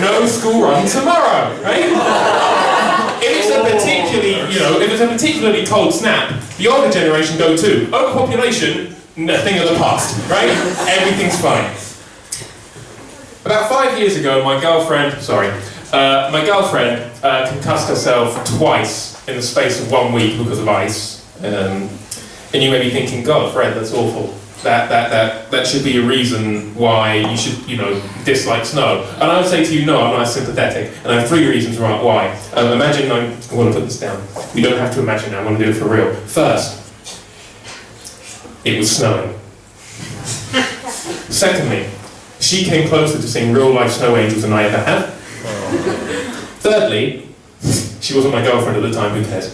no school run tomorrow, right? If it's a particularly cold snap, the older generation go too. Overpopulation, a thing of the past, right? Everything's fine. About 5 years ago, my girlfriend concussed herself twice in the space of 1 week because of ice. And you may be thinking, God, Fred, that's awful. That should be a reason why you should, dislike snow. And I would say to you, no, I'm not sympathetic. And I have 3 reasons why. Imagine, I want to put this down. You don't have to imagine now, I'm going to do it for real. First, it was snowing. Secondly, she came closer to seeing real life snow angels than I ever have. Thirdly, she wasn't my girlfriend at the time, who cares?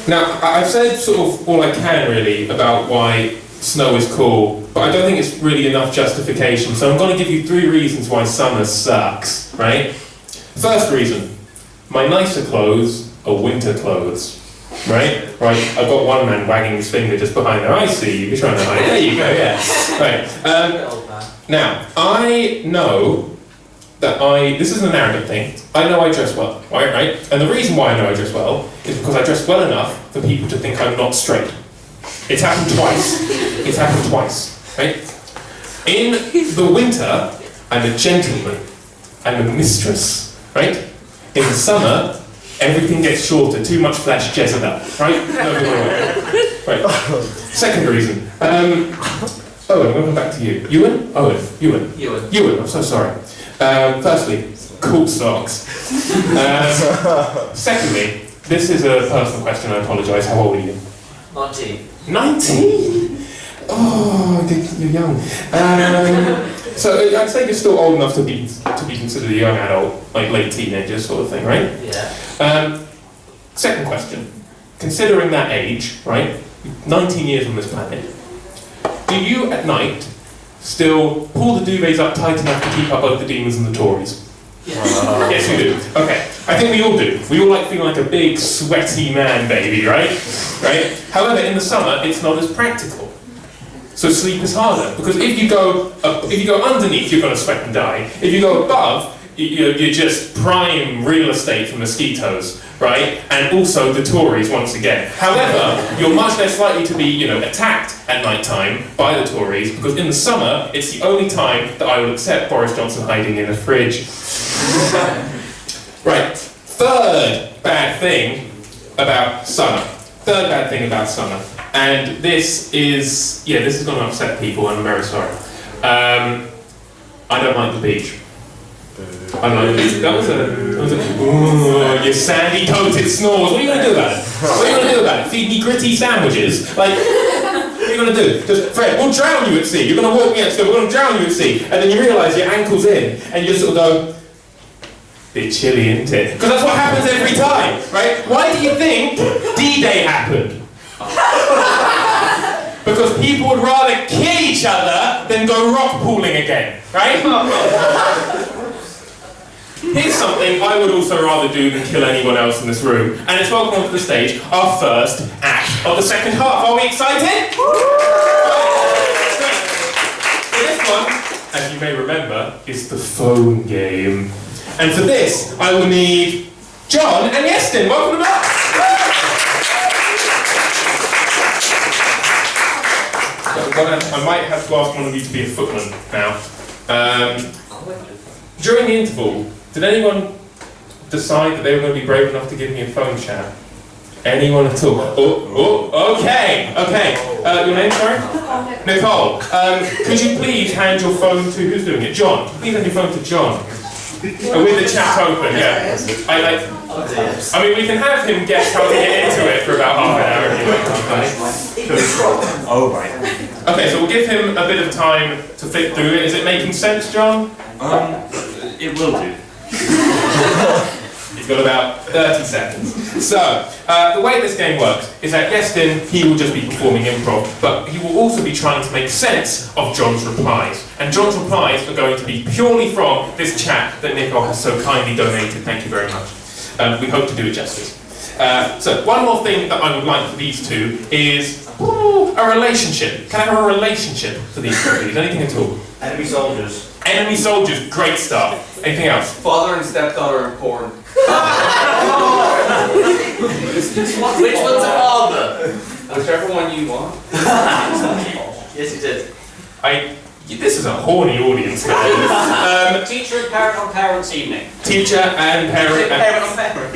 Now, I've said sort of all I can really about why snow is cool, but I don't think it's really enough justification, so I'm going to give you 3 reasons why summer sucks, right? First reason, my nicer clothes are winter clothes, right? Right, I've got one man wagging his finger just behind there. I see you, you're trying to hide. There you go, yeah. Right. Now, I know that this isn't an arrogant thing, I know I dress well, right? And the reason why I know I dress well is because I dress well enough for people to think I'm not straight. It's happened twice. It's happened twice, right? In the winter, I'm a gentleman. I'm a mistress, right? In the summer, everything gets shorter, too much flesh, Jezebel, right? No good way. Right. Second reason. Owen, I'm going to come back to you. Ewan, I'm so sorry. Firstly, cool socks. Secondly, this is a personal question, I apologise. How old are you? 19. 19? Oh, you're young. So I'd say you're still old enough to be considered a young adult, like late teenager sort of thing, right? Yeah. Second question. Considering that age, right? 19 years on this planet. Do you at night still pull the duvets up tight enough to keep up both the demons and the Tories? Yes, you do. Okay. I think we all do. We all like feeling like a big, sweaty man baby, right? Right? However, in the summer, it's not as practical. So sleep is harder, because if you go underneath, you're going to sweat and die. If you go above, you're just prime real estate for mosquitoes, right? And also the Tories once again. However, you're much less likely to be, attacked at night time by the Tories, because in the summer, it's the only time that I will accept Boris Johnson hiding in a fridge. Right. Third bad thing about summer. And this is going to upset people, and I'm very sorry. I don't like the beach. I don't like the beach. That was a ooh, your sandy coated snores. What are you going to do about it? Feed me gritty sandwiches? Like, what are you going to do? Just, Fred, we'll drown you at sea. You're going to walk me out and go, we're going to drown you at sea. And then you realise your ankle's in, and you just sort of go, bit chilly, isn't it? Because that's what happens every time, right? Why do you think D-Day happened? Because people would rather kill each other than go rock pooling again, right? here's something I would also rather do than kill anyone else in this room, and it's welcome onto the stage our first act of the second half. Are we excited? So this one, as you may remember, is the phone game. And for this, I will need Jon and Iestyn. Welcome to back. I might have to ask one of you to be a footman now. During the interval, did anyone decide that they were going to be brave enough to give me a phone chat? Anyone at all? Okay. Your name, sorry? Nicole. Could you please hand your phone to, who's doing it? Jon. Please hand your phone to Jon. With the chat open, yeah. I mean, we can have him guess how to get into it for about half an hour if you like. Oh, right. Okay, so we'll give him a bit of time to flick through it. Is it making sense, Jon? It will do. He's got about 30 seconds. So, the way this game works is that Iestyn, he will just be performing improv, but he will also be trying to make sense of Jon's replies. And Jon's replies are going to be purely from this chat that Nicole has so kindly donated. Thank you very much. We hope to do it justice. So, one more thing that I would like for these two is a relationship. Can I have a relationship for these two, please? Anything at all? Enemy soldiers. Enemy soldiers, great start. Anything else? Father and stepdaughter in porn. Which one's a father? Whichever one you want. Yes, you did. This is a horny audience now. Teacher and parent on parents' evening. Teacher and parent. Parent on parent.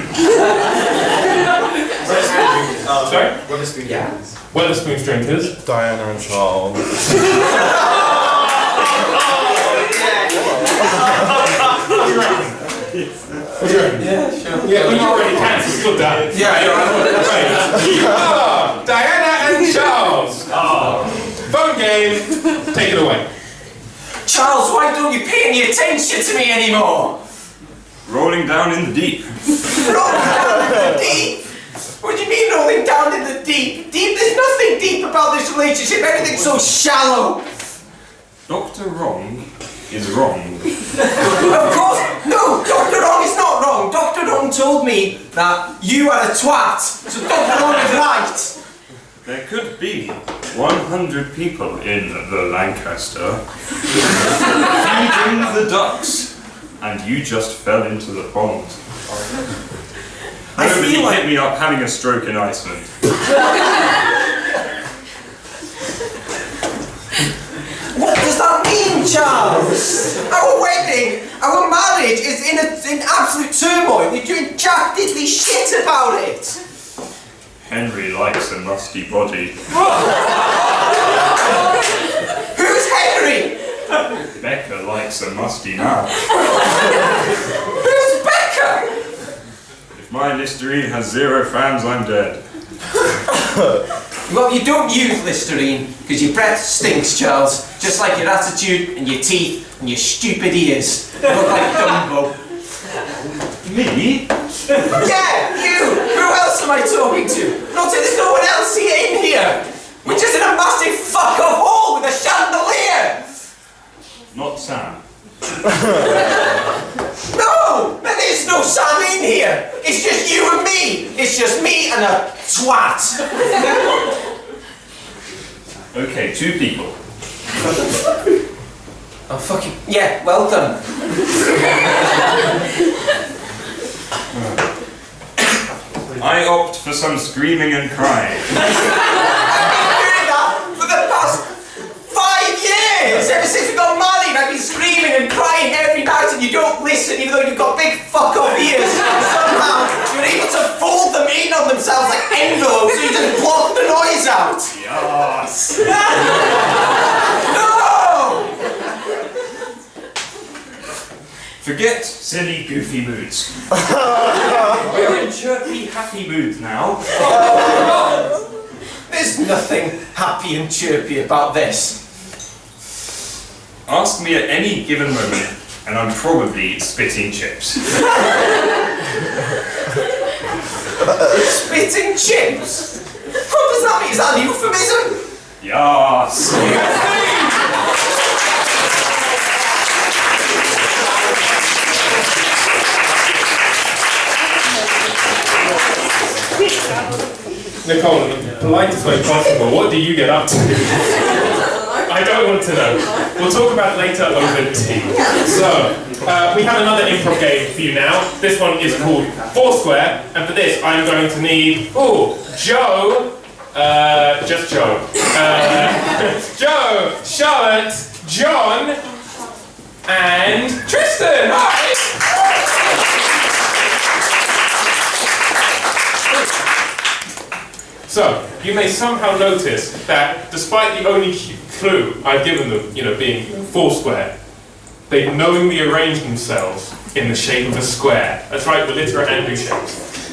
Sorry? Weatherspoon, yeah. Weatherspoons drinkers. Diana and Charles. What do you reckon? Yeah, sure. Yeah, well, you already can, so good down. Yeah, you're right. Right. You are Diana and Charles. Phone game. Take it away. Charles, why don't you pay any attention to me anymore? Rolling down in the deep. Rolling down in the deep? What do you mean rolling down in the deep? There's nothing deep about this relationship. Everything's so shallow. Dr. Wrong is wrong. Of course, no, Dr. Wrong is not wrong. Dr. Wrong told me that you are a twat, so Dr. Wrong is right. There could be 100 people in the Lancaster feeding the ducks, and you just fell into the pond. I Nobody feel like... hit me up having a stroke in Iceland. What does that mean, Charles? Our wedding, our marriage is in absolute turmoil. You're doing jack diddly shit about it. Henry likes a musty body. Who's Henry? Becca likes a musty mouth. Who's Becca? If my Listerine has 0 fans, I'm dead. Well, you don't use Listerine because your breath stinks, Charles. Just like your attitude and your teeth and your stupid ears. You look like Dumbo. Me? Yeah, you! Who else am I talking to? There's no one else in here! We're just in a massive fuck-off hall with a chandelier! Not Sam. No! There is no Sam in here! It's just you and me! It's just me and a twat! Okay, 2 people. Oh, fucking... Yeah, well done. I opt for some screaming and crying. I've been doing that for the past 5 years! Ever since we got married, I've been screaming and crying every night and you don't listen even though you've got big fuck-off ears. Somehow, you're able to fold them in on themselves like envelopes so you just block the noise out. Yes. No! Forget silly, goofy moods. We're in chirpy, happy moods now. There's nothing happy and chirpy about this. Ask me at any given moment, and I'm probably spitting chips. Spitting chips? What does that mean? Is that a euphemism? Yes. Nicole, in the politest way possible, what do you get up to? I don't want to know. We'll talk about it later over tea. So, we have another improv game for you now. This one is called Foursquare, and for this I'm going to need, Joe, just Joe. Joe, Charlotte, John, and Tristan. Hi! So, you may somehow notice that despite the only clue I've given them, being Foursquare, they've knowingly arranged themselves in the shape of a square. That's right, we're literate and do shapes.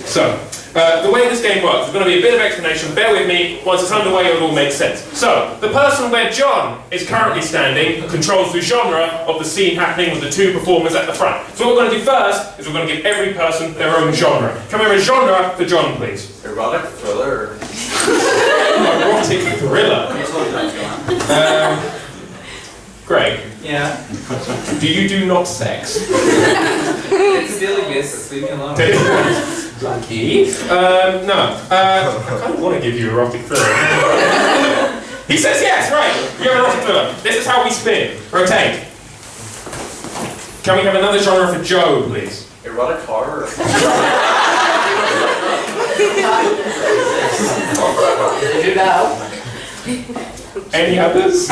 So, the way this game works, there's going to be a bit of explanation, bear with me, once it's underway it'll all make sense. So, the person where John is currently standing controls the genre of the scene happening with the two performers at the front. So what we're going to do first is we're going to give every person their own genre. Can we have a genre for John, please? Erotic thriller. Erotic thriller. Greg. Yeah. Do you do not sex? It's daily basis, leave me alone. Lucky. No. I kind of want to give you erotic thriller. He says yes, right. You have erotic thriller. This is how we spin. Rotate. Can we have another genre for Joe, please? Erotic horror. You now. Any others?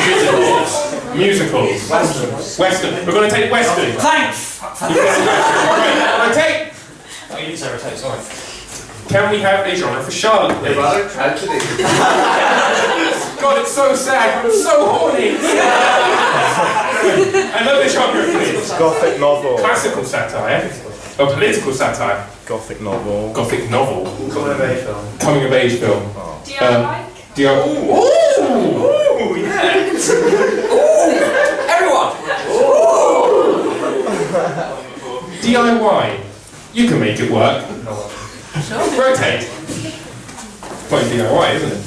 Musicals. Western. We're going to take Western. Thanks! Right, rotate. Oh, you need to rotate, sorry. Can we have a genre for Charlotte, please? Erotic tragedy. God, it's so sad. I'm so horny. Another genre, please. Gothic novel. Classical satire. Or political satire. Gothic novel. Gothic novel. Coming of age film. Coming of age film. DIY? DIY. Ooh, yeah. Everyone! DIY. You can make it work. Rotate. Quite DIY, isn't it?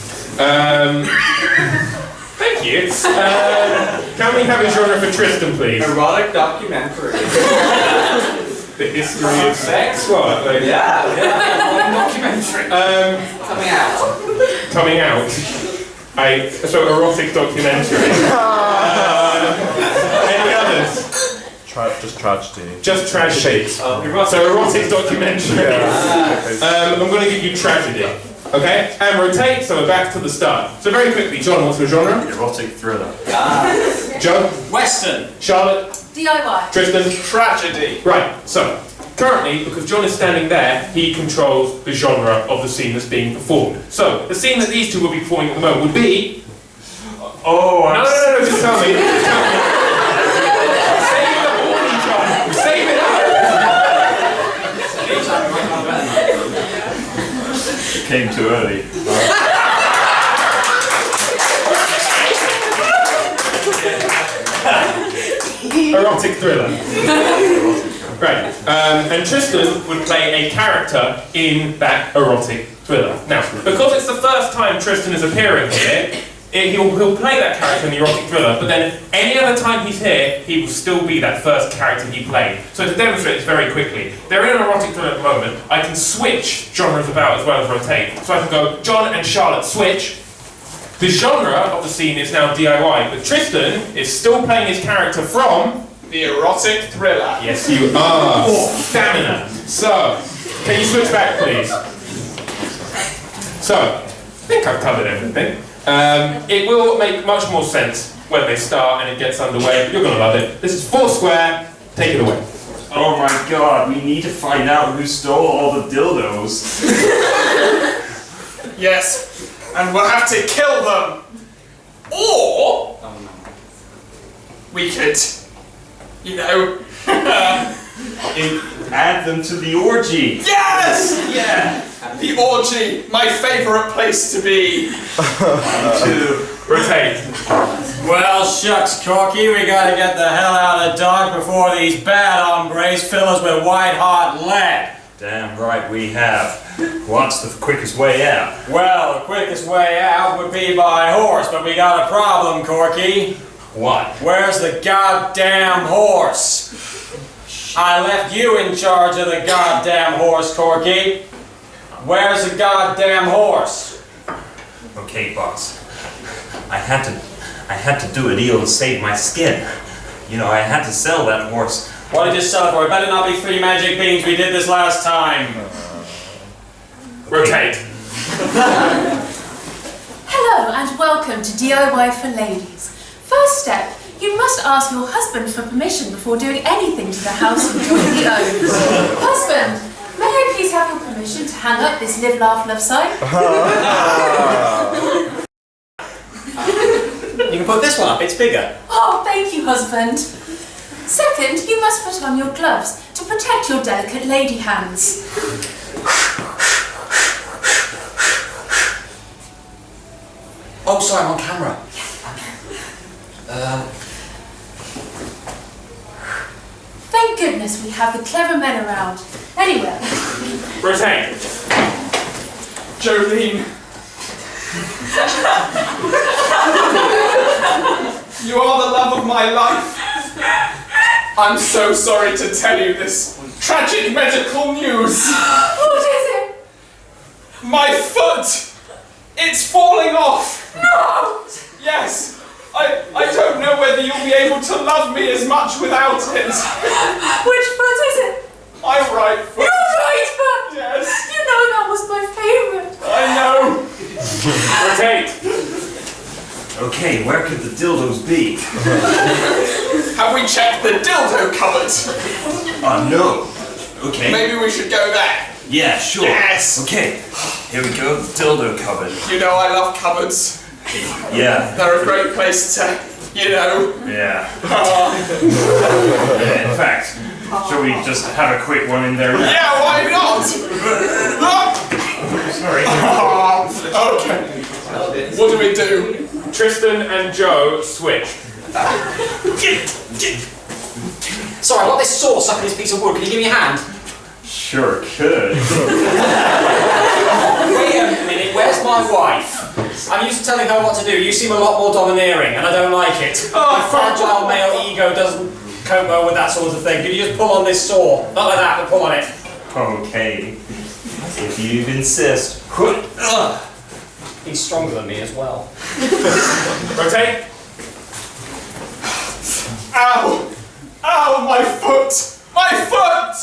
Thank you. Can we have a genre for Tristan, please? Erotic documentary. The history of sex? What? Like, Yeah. Documentary. Coming out. Coming out. So erotic documentary. Any others? Just tragedy. Just tragedy. So erotic documentary. I'm going to give you tragedy. Okay? And rotate, so we're back to the start. So very quickly, John, what's your genre? Erotic thriller. Joe? Western. Charlotte? DIY. Tristan? Tragedy. Right, so currently, because John is standing there, he controls the genre of the scene that's being performed. So, the scene that these two will be performing at the moment would be... Oh, No, just tell me. Just tell me. Save the horny, John. Save it up. it came too early. Erotic thriller. Right, and Tristan would play a character in that erotic thriller. Now, because it's the first time Tristan is appearing here, he'll play that character in the erotic thriller, but then any other time he's here, he will still be that first character he played. So to demonstrate this very quickly, they're in an erotic thriller at the moment. I can switch genres about as well as rotate. So I can go, John and Charlotte, switch. The genre of the scene is now DIY, but Tristan is still playing his character from... The erotic thriller. Yes, you are. Stamina. So, can you switch back, please? So, I think I've covered everything. It will make much more sense when they start and it gets underway. You're going to love it. This is Foursquare. Take it away. Oh my god, we need to find out who stole all the dildos. Yes, and we'll have to kill them. Or we could, Add them to the orgy. Yes! Yeah! The orgy, my favourite place to be. To rotate. Well, shucks, Corky, we gotta get the hell out of Dodge before these bad hombres fill us with white-hot lead. Damn right we have. What's the quickest way out? Well, the quickest way out would be by horse, but we got a problem, Corky. What? Where's the goddamn horse? I left you in charge of the goddamn horse, Corky. where's the goddamn horse? Okay, boss. I had to do a deal to save my skin. You know, I had to sell that horse. What did you sell it for? It better not be 3 magic beans. We did this last time. Rotate. Hello and welcome to DIY for Ladies. First step, you must ask your husband for permission before doing anything to the house you jointly own. Husband, may I please have your permission to hang up this live, laugh, love sign? You can put this one up, it's bigger. Oh, thank you, husband. Second, you must put on your gloves to protect your delicate lady hands. Oh, sorry, I'm on camera. Thank goodness we have the clever men around. Anyway. Rotate. Jolene. You are the love of my life. I'm so sorry to tell you this tragic medical news. What is it? My foot! It's falling off! No! Yes! I don't know whether you'll be able to love me as much without it. Which foot is it? My right foot. Your right foot? Yes. You know that was my favourite. I know. Rotate. Okay, where could the dildos be? Have we checked the dildo cupboard? No. Okay. Maybe we should go there. Yeah, sure. Yes. Okay, here we go, the dildo cupboard. You know I love cupboards. Yeah. They're a great place to, Yeah. Yeah, In fact, shall we just have a quick one in there now? Yeah, why not? Sorry. Okay. What do we do? Tristan and Joe switch. Sorry, I got this saw stuck in this piece of wood. Can you give me a hand? Sure could. Wait a minute, where's my wife? I'm used to telling her what to do. You seem a lot more domineering, and I don't like it. My fragile male ego doesn't cope well with that sort of thing. Could you just pull on this saw? Not like that, but pull on it. Okay. If you insist. He's stronger than me as well. Rotate. Ow! Ow, my foot! My foot!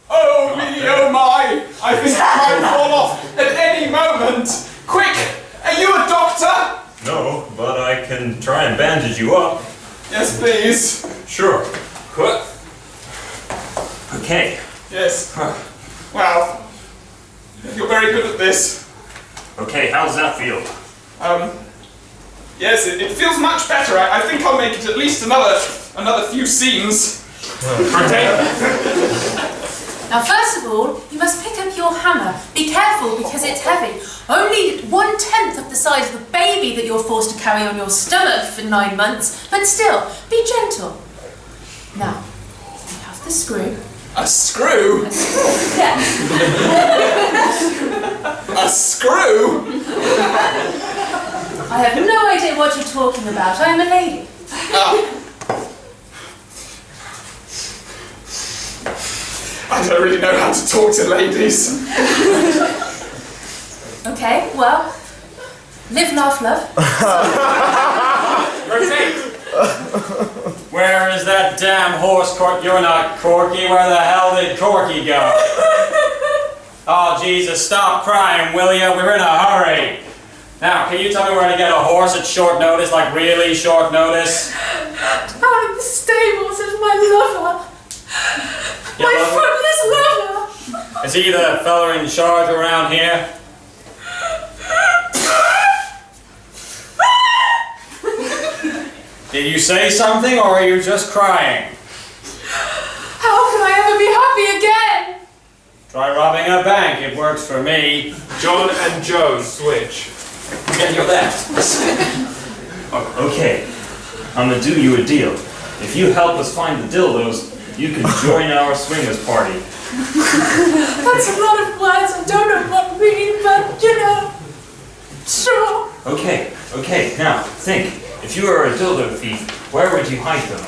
Oh me, oh my! I think I might fall off at any moment! Quick! Are you a doctor? No, but I can try and bandage you up. Yes, please. Sure. Okay. Yes. Wow. You're very good at this. Okay, how's that feel? Yes, it feels much better. I think I'll make it at least another few scenes. Now, first of all, you must pick up your hammer. Be careful because it's heavy. Only 1/10 of the size of the baby that you're forced to carry on your stomach for 9 months, but still, be gentle. Now, you have the screw. A screw? Yes. A screw? I have no idea what you're talking about. I'm a lady. I don't really know how to talk to ladies. Okay, well, live, laugh, love. Rotate. Where is that damn horse, Corky? You're not Corky. Where the hell did Corky go? Oh, Jesus, stop crying, will you? We're in a hurry. Now, can you tell me where to get a horse at short notice, like really short notice? Out of the stables is my lover. Your My lover? footless lover. Is he the fella in charge around here? Did you say something, or are you just crying? How can I ever be happy again? Try robbing a bank, it works for me. John and Joe switch. Get your left. Okay, I'm gonna do you a deal. If you help us find the dildos, you can join our swingers party. That's a lot of words. I don't know what mean, but you know. Sure. Okay, now think. If you were a dildo thief, where would you hide them?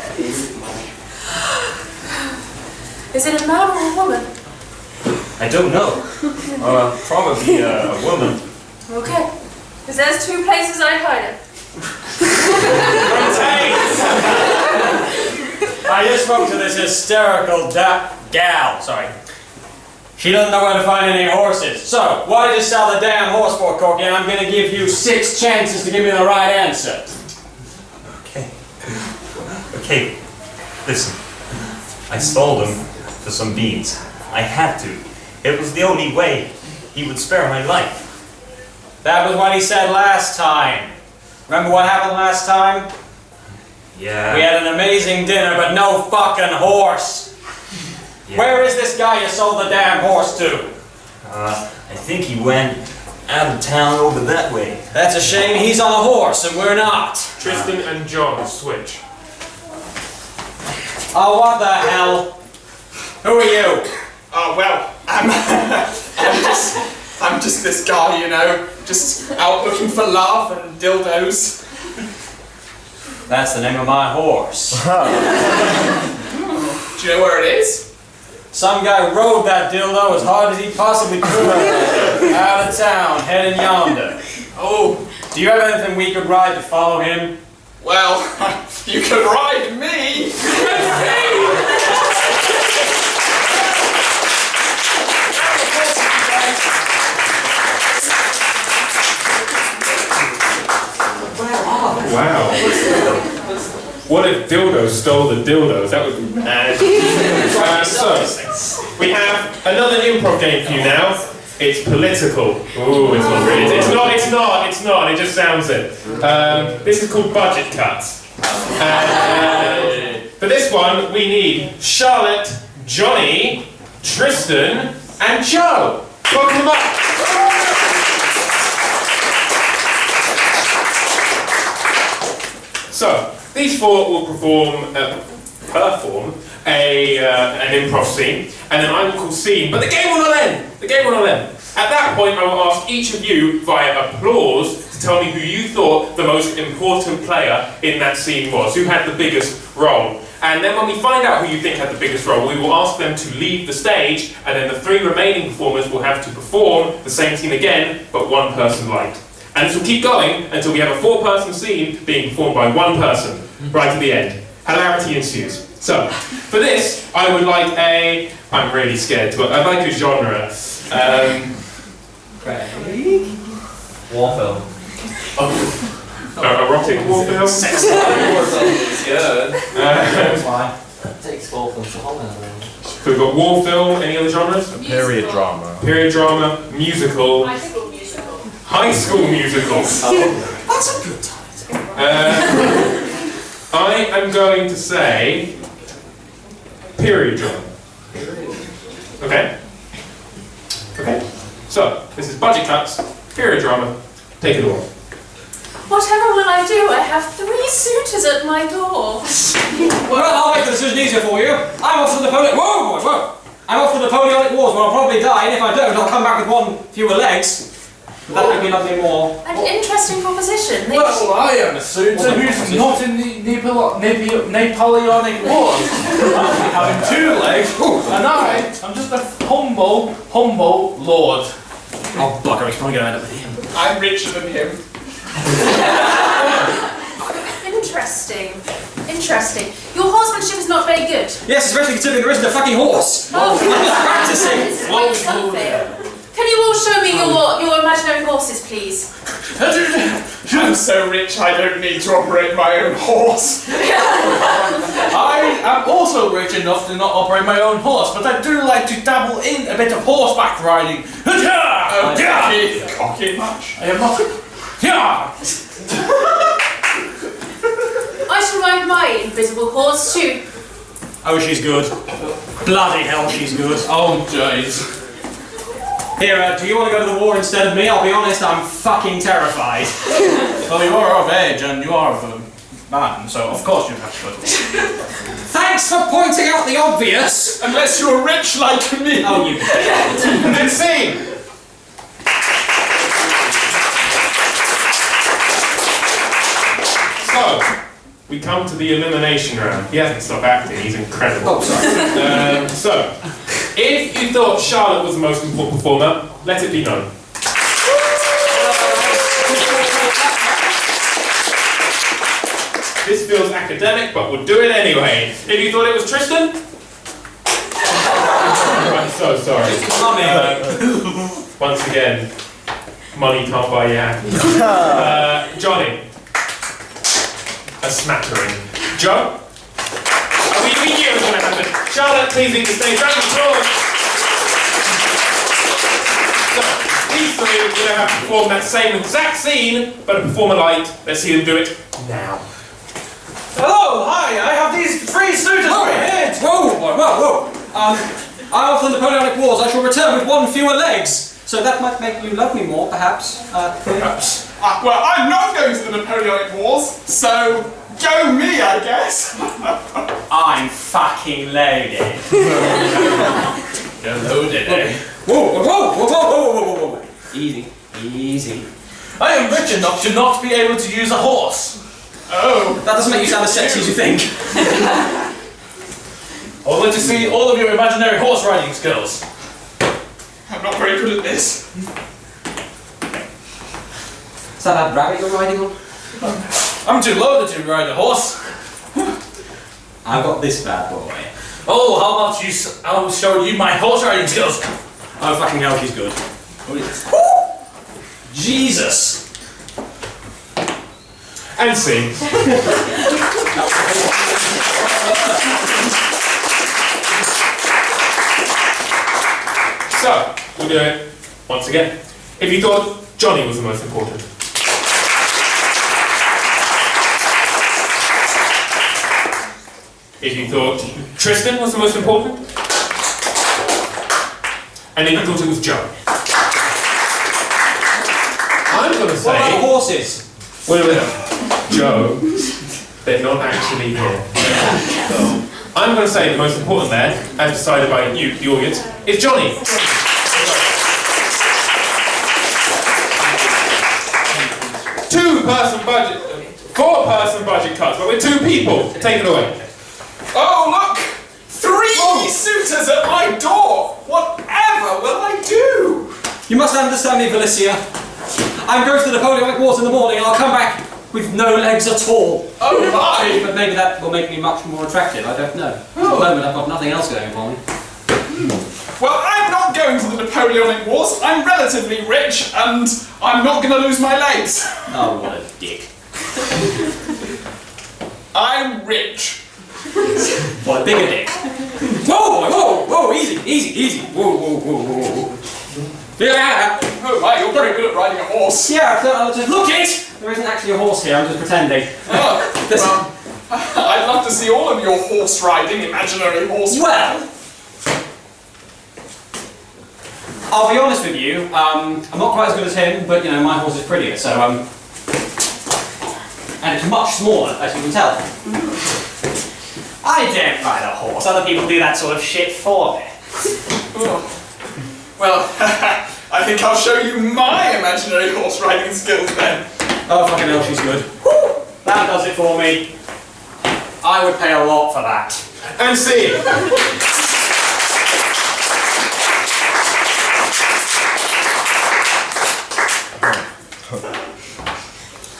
Is it a man or a woman? I don't know. Probably a woman. Okay. Because there's two places I'd hide it. I just spoke to this hysterical gal, sorry. She doesn't know where to find any horses. So, why did you sell the damn horse for, Corky? And I'm gonna give you 6 chances to give me the right answer. Okay, listen. I stole them for some beans. I had to. It was the only way he would spare my life. That was what he said last time. Remember what happened last time? Yeah. We had an amazing dinner, but no fucking horse. Yeah. Where is this guy you sold the damn horse to? I think he went out of town over that way. That's a shame. He's on a horse and we're not. Tristan and John switch. Oh, what the hell? Who are you? Oh, well, I'm just this guy, you know, just out looking for love and dildos. That's the name of my horse. Do you know where it is? Some guy rode that dildo as hard as he possibly could. Out of town, heading yonder. Oh. Do you have anything we could ride to follow him? Well, you can ride me! Wow. What if dildos stole the dildos? That would be mad. So, we have another improv game for you now. It's political. Ooh, it's not really. It's not. It just sounds it. This is called budget cuts. For this one, we need Charlotte, Johnny, Tristan, and Joe. Welcome them up. So, these four will perform an improv scene, and then I will call scene, but the game will not end! The game will not end. At that point, I will ask each of you, via applause, to tell me who you thought the most important player in that scene was, who had the biggest role. And then when we find out who you think had the biggest role, we will ask them to leave the stage, and then the 3 remaining performers will have to perform the same scene again, but one person light. And this will keep going until we have a 4-person scene being performed by one person, right at the end. Hilarity ensues. So, for this, I would like I'm really scared I'd like a genre. War film. Erotic war film? Sex war film is good. Fine. Takes war film to Holland. So we've got war film, any other genres? Period drama. Period drama, musical. High school musical. High school musical. That's a good title. I am going to say period drama. Okay? Okay? So, this is budget cuts, period drama. Take it away. Whatever will I do? I have 3 suitors at my door. Well, I'll make the decision easier for you. I'm off to the whoa! I'm off to the Napoleonic Wars where I'll probably die, and if I don't, I'll come back with 1 fewer legs. That would be nothing more. An interesting proposition. Well, I am a suitor who's not in the Napoleonic Wars. Having 2 legs, and I'm just a humble lord. Oh, bugger, he's probably going to end up with him. I'm richer than him. Interesting. Your horsemanship is not very good. Yes, especially considering there isn't a fucking horse. Oh, I'm just practicing. This is quite something. Can you all show me your imaginary horses, please? I'm so rich I don't need to operate my own horse. I am also rich enough to not operate my own horse, but I do like to dabble in a bit of horseback riding. Cocky much. I am not. I shall ride my invisible horse too. Oh, she's good. Bloody hell, she's good. Oh, jeez. Here, do you want to go to the war instead of me? I'll be honest, I'm fucking terrified. Well, you are of age and you are of a man, so of course you have to go to war. Thanks for pointing out the obvious! Unless you're rich like me. Oh, you Let's see! So, we come to the elimination round. He hasn't stopped acting, he's incredible. Oh, sorry. So, if you thought Charlotte was the most important performer, let it be known. This feels academic, but we'll do it anyway. If you thought it was Tristan? I'm so sorry. Once again, money can't buy you happy. Johnny. A smattering. Joe? We knew it was going to happen. Charlotte, please leave the stage. Round of applause. So, these three are going to have to perform that same exact scene, but a performer light. Let's see them do it now. Hello, hi, I have these 3 suitors right here. Whoa, whoa. I after the Napoleonic Wars, I shall return with 1 fewer legs. So that might make you love me more, perhaps. Perhaps. Well, I'm not going to the Napoleonic Wars, so go me, I guess. I'm fucking loaded. You're loaded, eh? Whoa. Easy. I am rich enough to not be able to use a horse. Oh. That doesn't make you sound as sexy as you think. I would like to see all of your imaginary horse riding skills. I'm not very good at this. Is that a rabbit you're riding on? I'm too loaded to ride a horse. I've got this bad boy. Oh, how about I'll show you my horse riding skills. Oh, fucking hell, he's good. Jesus! And scene. So, we'll do it once again. If you thought Johnny was the most important. If you thought Tristan was the most important. And if you thought it was Joe. I'm going to say... What about the horses? Wait a minute. Joe, they're not actually here. I'm going to say the most important there, as decided by you, the audience, is Johnny. 2-person budget, 4-person budget cuts, but we're 2 people. Take it away. Oh, look! 3 suitors at my door! Whatever will I do? You must understand me, Felicia. I'm going to the Napoleonic Wars in the morning and I'll come back with no legs at all. Oh my! But maybe that will make me much more attractive, I don't know. At the moment I've got nothing else going for me. Well, I'm not going to the Napoleonic Wars. I'm relatively rich and I'm not going to lose my legs. Oh, what a dick. I'm rich. What a bigger dick. Whoa, easy. Whoa. Yeah. Oh my, you're very good at riding a horse. Yeah, look it! There isn't actually a horse here, I'm just pretending. Oh, well, I'd love to see all of your horse riding, imaginary horse riding. Well, I'll be honest with you, I'm not quite as good as him, but you know, my horse is prettier, so and it's much smaller, as you can tell. I daren't ride a horse, other people do that sort of shit for me. Oh. Well, I think I'll show you my imaginary horse riding skills then. Oh, fucking hell, she's good. Woo! That does it for me. I would pay a lot for that. And see.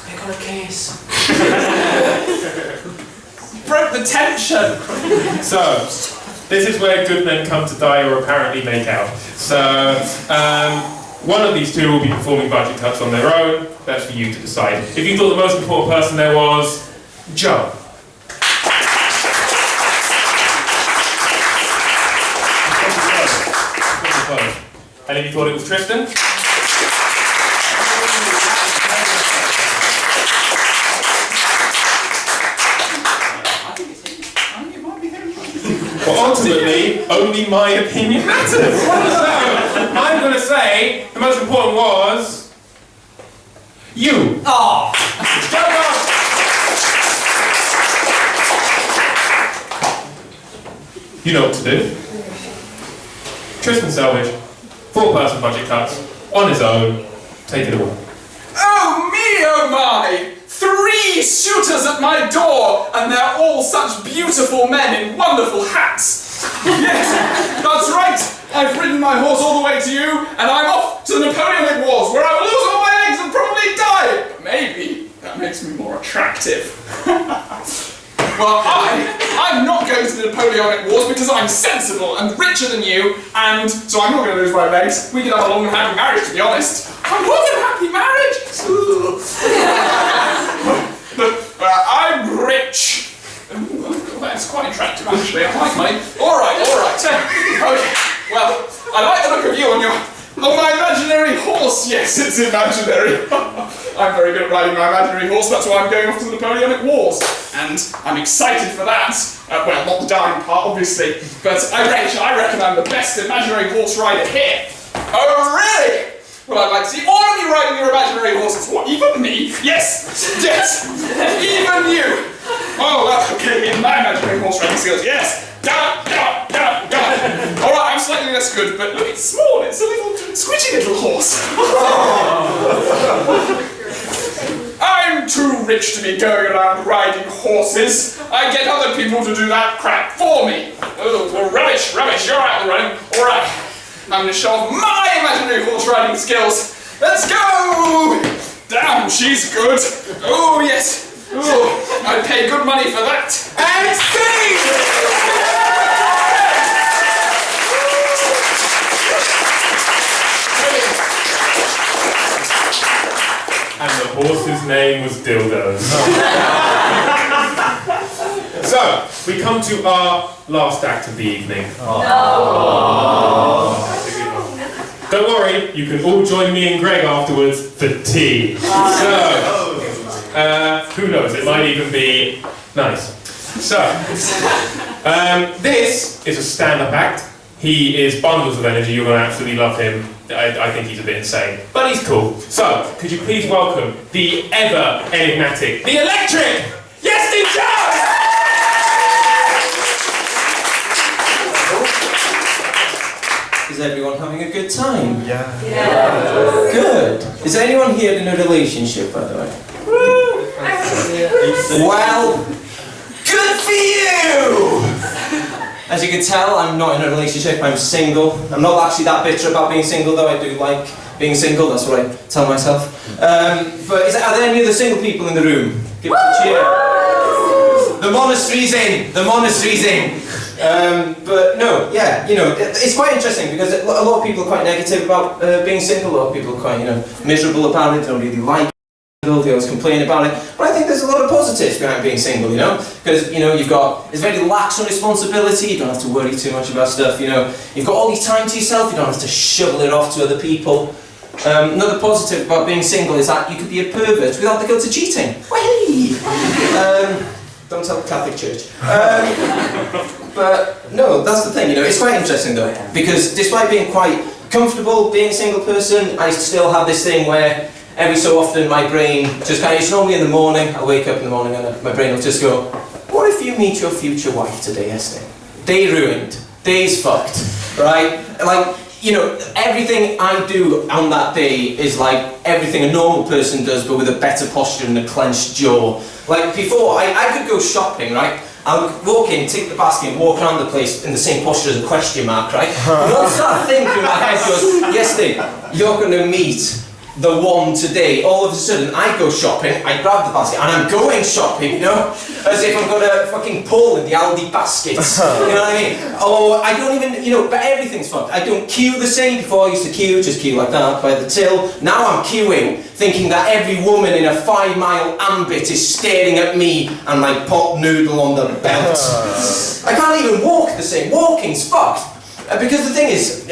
I got a case. Broke the tension. So, this is where good men come to die or apparently make out. So, one of these 2 will be performing budget cuts on their own. That's for you to decide. If you thought the most important person there was Joe. And if you thought it was Tristan. Well, ultimately, only my opinion matters. So, I'm going to say the most important was you. Oh. You know what to do. Tristan Selvage, 4-person budget cuts, on his own. Take it away. Oh me, oh my! 3 suitors at my door, and they're all such beautiful men in wonderful hats. Yes, that's right. I've ridden my horse all the way to you, and I'm off to the Napoleonic Wars, where I will lose all my legs and probably die. But maybe that makes me more attractive. Well, I'm not going to the Napoleonic Wars because I'm sensible and richer than you, and so I'm not going to lose my legs. We could have a long and happy marriage, to be honest. A long and happy marriage? I'm rich. Ooh, that's quite attractive, actually. I like money. All right. Okay. Well, I like the look of you on my imaginary horse. Yes, it's imaginary. I'm very good at riding my imaginary horse. That's why I'm going off to the Napoleonic Wars, and I'm excited for that. Well, not the dying part, obviously, but I reckon I'm the best imaginary horse rider here. Oh, really? Well, I'd like to see all of you riding your imaginary horses. What, even me? Yes, even you. Oh, well, okay, in my imaginary horse riding skills, yes. All right, I'm slightly less good, but look, it's small. It's a little squidgy little horse. I'm too rich to be going around riding horses. I get other people to do that crap for me. Oh, well, rubbish, you're out of the running. All right. I'm going to show off my imaginary horse riding skills. Let's go! Damn, she's good. Oh, yes. Oh, I'd pay good money for that. And sing! And the horse's name was Dildos. So, we come to our last act of the evening. Don't worry, you can all join me and Greg afterwards for tea. So, who knows, it might even be nice. So, this is a stand-up act. He is bundles of energy, you're going to absolutely love him. I think he's a bit insane, but he's cool. So, could you please welcome the ever enigmatic, the electric, Iestyn Jones! Is everyone having a good time? Yeah. Good. Is anyone here in a relationship, by the way? Well, good for you! As you can tell, I'm not in a relationship, I'm single. I'm not actually that bitter about being single, though I do like being single, that's what I tell myself. But are there any other single people in the room? Give us a cheer. The monastery's in! The monastery's in! But no, yeah, it's quite interesting because a lot of people are quite negative about being single. A lot of people are quite, miserable about it, don't really like it, they always complain about it. But I think there's a lot of positives behind being single, because, it's very lax on responsibility, you don't have to worry too much about stuff, you've got all this time to yourself, you don't have to shovel it off to other people. Another positive about being single is that you could be a pervert without the guilt of cheating. Whee! Don't tell the Catholic Church. But no, that's the thing, it's quite interesting though, because despite being quite comfortable being a single person, I still have this thing where every so often my brain just it's normally in the morning, I wake up in the morning and my brain will just go, what if you meet your future wife today, Iestyn? Day ruined, day's fucked, right? Everything I do on that day is like everything a normal person does, but with a better posture and a clenched jaw. Like before, I could go shopping, right? I would walk in, take the basket and walk around the place in the same posture as a question mark, right? And all start thinking in my head goes, Iestyn, you're going to meet the one today. All of a sudden, I go shopping, I grab the basket, and I'm going shopping, as if I'm going to fucking pull in the Aldi baskets, you know what I mean? Or I don't even, but everything's fucked. I don't queue the same. Before I used to queue, just queue like that by the till. Now I'm queuing, thinking that every woman in a 5-mile ambit is staring at me and my pot noodle on the belt. I can't even walk the same. Walking's fucked. Because the thing is,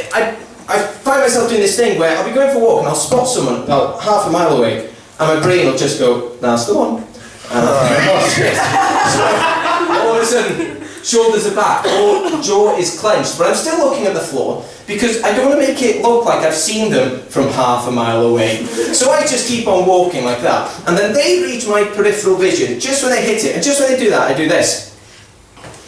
I find myself doing this thing where I'll be going for a walk and I'll spot someone about half a mile away and my brain will just go, that's the one. And so all of a sudden, shoulders are back, jaw is clenched, but I'm still looking at the floor because I don't want to make it look like I've seen them from half a mile away. So I just keep on walking like that. And then they reach my peripheral vision just when they hit it, and just when they do that, I do this.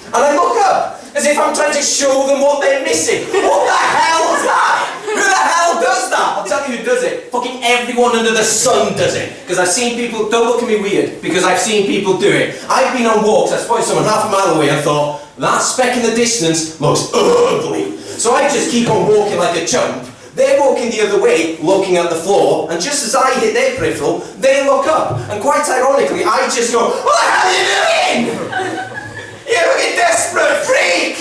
And I look up, as if I'm trying to show them what they're missing. What the hell is that? Who the hell does that? I'll tell you who does it. Fucking everyone under the sun does it. Because I've seen people, don't look at me weird, because I've seen people do it. I've been on walks, I spotted someone half a mile away and thought, that speck in the distance looks ugly. So I just keep on walking like a chump. They're walking the other way, looking at the floor, and just as I hit their peripheral, they look up. And quite ironically, I just go, "What the hell are you doing? You fucking desperate freak!"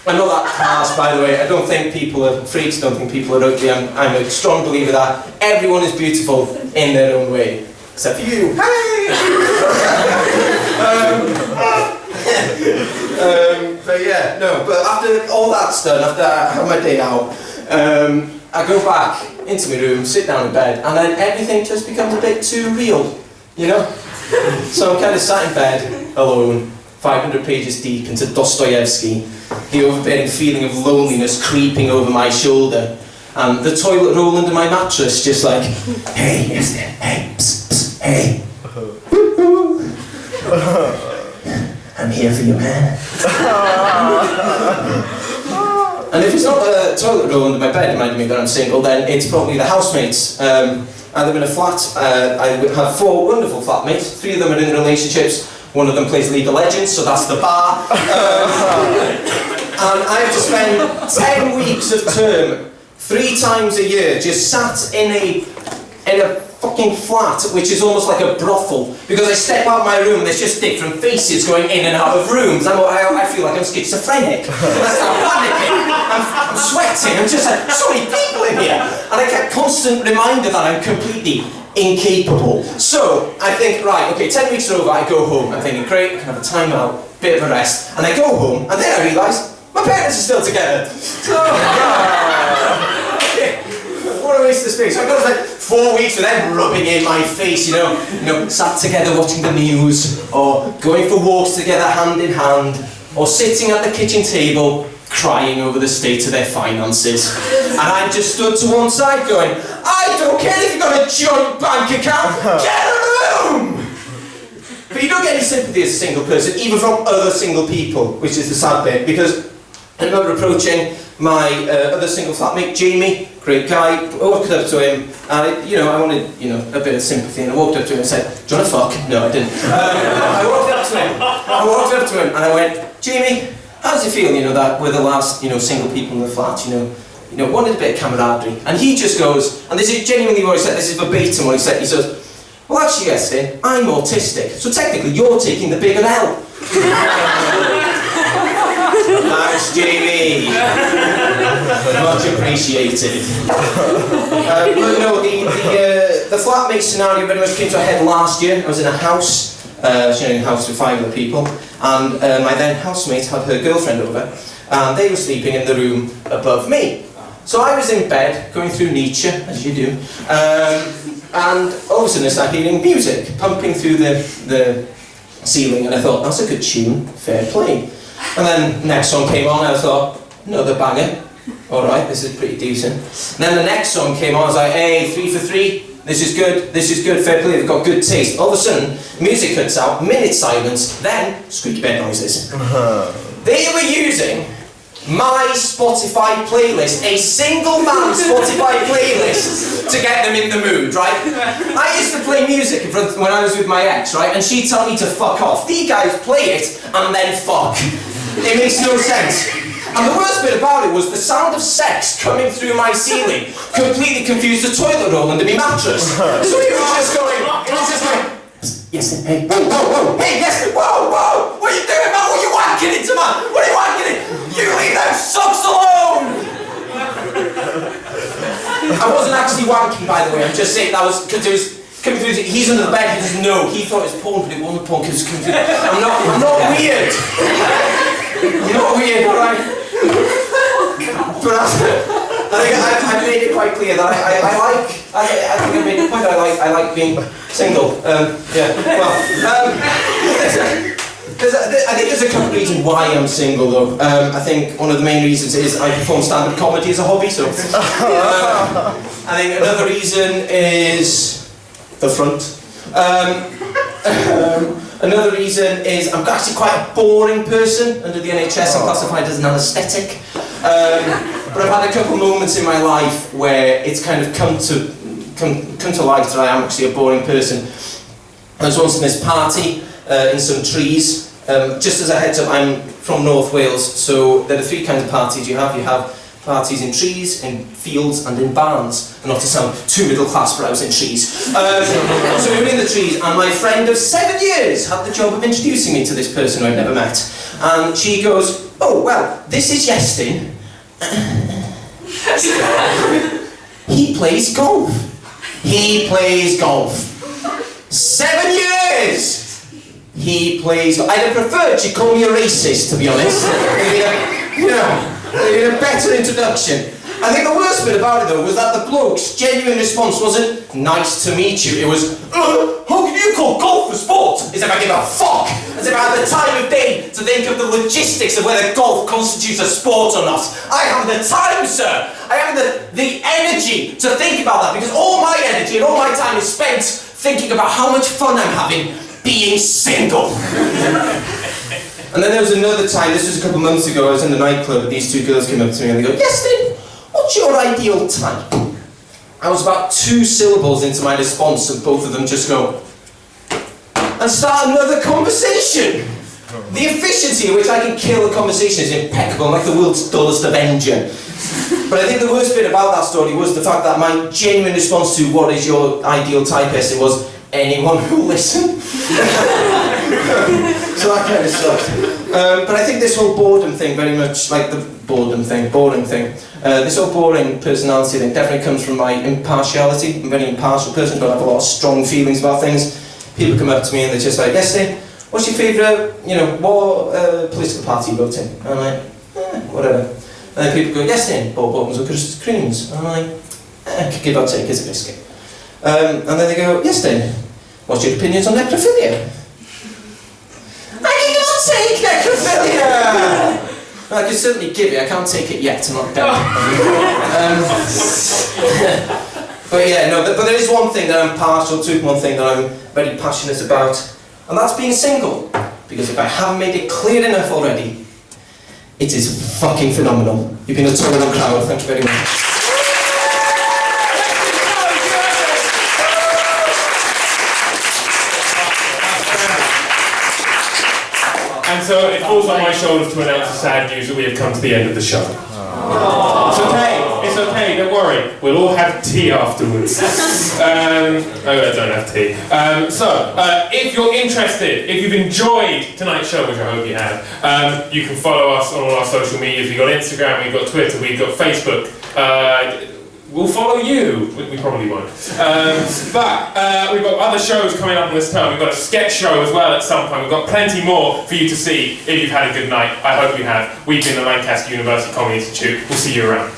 I know that harsh, by the way. I don't think people are freaks, don't think people are ugly. I'm a strong believer that everyone is beautiful in their own way. Except for you. Hey! But yeah, no, but after all that's done, after I have my day out, I go back into my room, sit down in bed, and then everything just becomes a bit too real, you know? So I'm kind of sat in bed, alone, 500 pages deep into Dostoevsky, the overbearing feeling of loneliness creeping over my shoulder, and the toilet roll under my mattress just like, "Hey, Iestyn, hey, psst, psst, hey. I'm here for you, man." And if it's not the toilet roll under my bed reminding me that I'm single, then it's probably the housemates. I live in a flat. I have 4 wonderful flatmates. 3 of them are in relationships. One of them plays League of Legends, so that's the bar. And I have to spend 10 weeks of term, 3 times a year, just sat in a fucking flat, which is almost like a brothel, because I step out my room and there's just different faces going in and out of rooms. I feel like I'm schizophrenic. I'm panicking. I'm sweating. I'm just like, so many people in here. And I get constant reminder that I'm completely incapable. So I think, right, okay, 10 weeks are over, I go home. I'm thinking, great, I can have a time out, bit of a rest. And I go home, and then I realise my parents are still together. What a waste of space. So I've got like 4 weeks of them rubbing in my face, you know, sat together watching the news, or going for walks together hand in hand, or sitting at the kitchen table crying over the state of their finances. And I just stood to one side going, I don't care if you've got a joint bank account, get a room! But you don't get any sympathy as a single person, even from other single people, which is the sad bit, because I remember approaching my other single flatmate, Jamie, great guy. I walked up to him, and I wanted, a bit of sympathy, and I walked up to him and said, "Do you want to fuck?" No, I didn't. I walked up to him, and I went, "Jamie, how does it feel, that we're the last, single people in the flat, wanted a bit of camaraderie?" And he just goes, and this is genuinely what he said, this is verbatim what he said, he says, "Well, actually, Iestyn, I'm autistic, so technically you're taking the bigger L." Thanks, Jamie. Much appreciated. But no, the flatmate scenario very much came to a head last year. I was in a house, sharing a house with 5 other people, and my then housemate had her girlfriend over, and they were sleeping in the room above me. So I was in bed, going through Nietzsche, as you do, and all of a sudden I started hearing music pumping through the ceiling, and I thought, that's a good tune, fair play. And then next song came on, and I thought, another banger. Alright, this is pretty decent. And then the next song came on, I was like, hey, 3 for 3, this is good, fair play, they've got good taste. All of a sudden, music cuts out, minute silence, then squeaky bed noises. They were using my Spotify playlist, a single man Spotify playlist, to get them in the mood, right? I used to play music when I was with my ex, right? And she'd tell me to fuck off. These guys play it and then fuck. It makes no sense. And the worst bit about it was the sound of sex coming through my ceiling completely confused the toilet roll under my mattress. So it was just going, Iestyn, hey, whoa, hey, Iestyn, whoa, what are you doing, man? What are you wanking into, man? What are you wanking in? You leave them socks alone! I wasn't actually wanking, by the way, I'm just saying that was, because it was coming through, he's under the bed, he doesn't know, he thought it was porn, but it wasn't porn, because it was coming through. I'm not weird. I'm not weird, alright? But I think I made it quite clear that I think I made the point I like being single. I think there's a couple of reasons why I'm single though. I think one of the main reasons is I perform stand-up comedy as a hobby, so I think another reason is the front. Another reason is I'm actually quite a boring person. Under the NHS I'm classified as an anaesthetic. But I've had a couple moments in my life where it's kind of come to light that I am actually a boring person. I was once in this party in some trees. Just as a heads up, I'm from North Wales, so there are 3 kinds of parties you have. You have parties in trees, in fields, and in barns. And not to sound too middle class, but I was in trees. So we were in the trees, and my friend of 7 years had the job of introducing me to this person who I'd never met. And she goes, "Oh, well, this is Iestyn. He plays golf. He plays golf. 7 years! He plays golf." I'd have preferred she'd call me a racist, to be honest. Maybe a better introduction. I think the worst bit about it, though, was that the bloke's genuine response wasn't, "Nice to meet you." It was, "How can you call golf a sport?" As if I give a fuck. As if I had the time of day to think of the logistics of whether golf constitutes a sport or not. I haven't the time, sir. I haven't the energy to think about that, because all my energy and all my time is spent thinking about how much fun I'm having being single. And then there was another time, this was a couple of months ago, I was in the nightclub and these 2 girls came up to me and they go, "Iestyn, what's your ideal type?" I was about 2 syllables into my response and both of them just go, and start another conversation. The efficiency in which I can kill a conversation is impeccable, like the world's dullest Avenger. But I think the worst bit about that story was the fact that my genuine response to "what is your ideal type," Iestyn, was "anyone who'll listen." So that kind of sucked. But I think this whole boredom thing, very much like the boring thing, this whole boring personality thing definitely comes from my impartiality. I'm a very impartial person, but I have a lot of strong feelings about things. People come up to me and they're just like, "Iestyn, what's your favourite, what political party you vote in?" And I'm like, whatever. And then people go, "Iestyn, ball buttons or Christmas creams?" And I'm like, give or take, is a biscuit. And then they go, "Iestyn, what's your opinions on necrophilia?" I cannot take necrophilia! I can certainly give it, I can't take it yet, I'm not dead. But yeah, no, but there is one thing that I'm partial to, one thing that I'm very passionate about, and that's being single. Because if I haven't made it clear enough already, it is fucking phenomenal. You've been a tolerant crowd, thank you very much. And so it falls on my shoulders to announce the sad news that we have come to the end of the show. It's okay, don't worry. We'll all have tea afterwards. I don't have tea. If you're interested, if you've enjoyed tonight's show, which I hope you have, you can follow us on all our social medias. We've got Instagram, we've got Twitter, we've got Facebook. We'll follow you. We probably won't. But we've got other shows coming up on this term. We've got a sketch show as well at some point. We've got plenty more for you to see if you've had a good night. I hope you have. We've been the Lancaster University Comedy Institute. We'll see you around.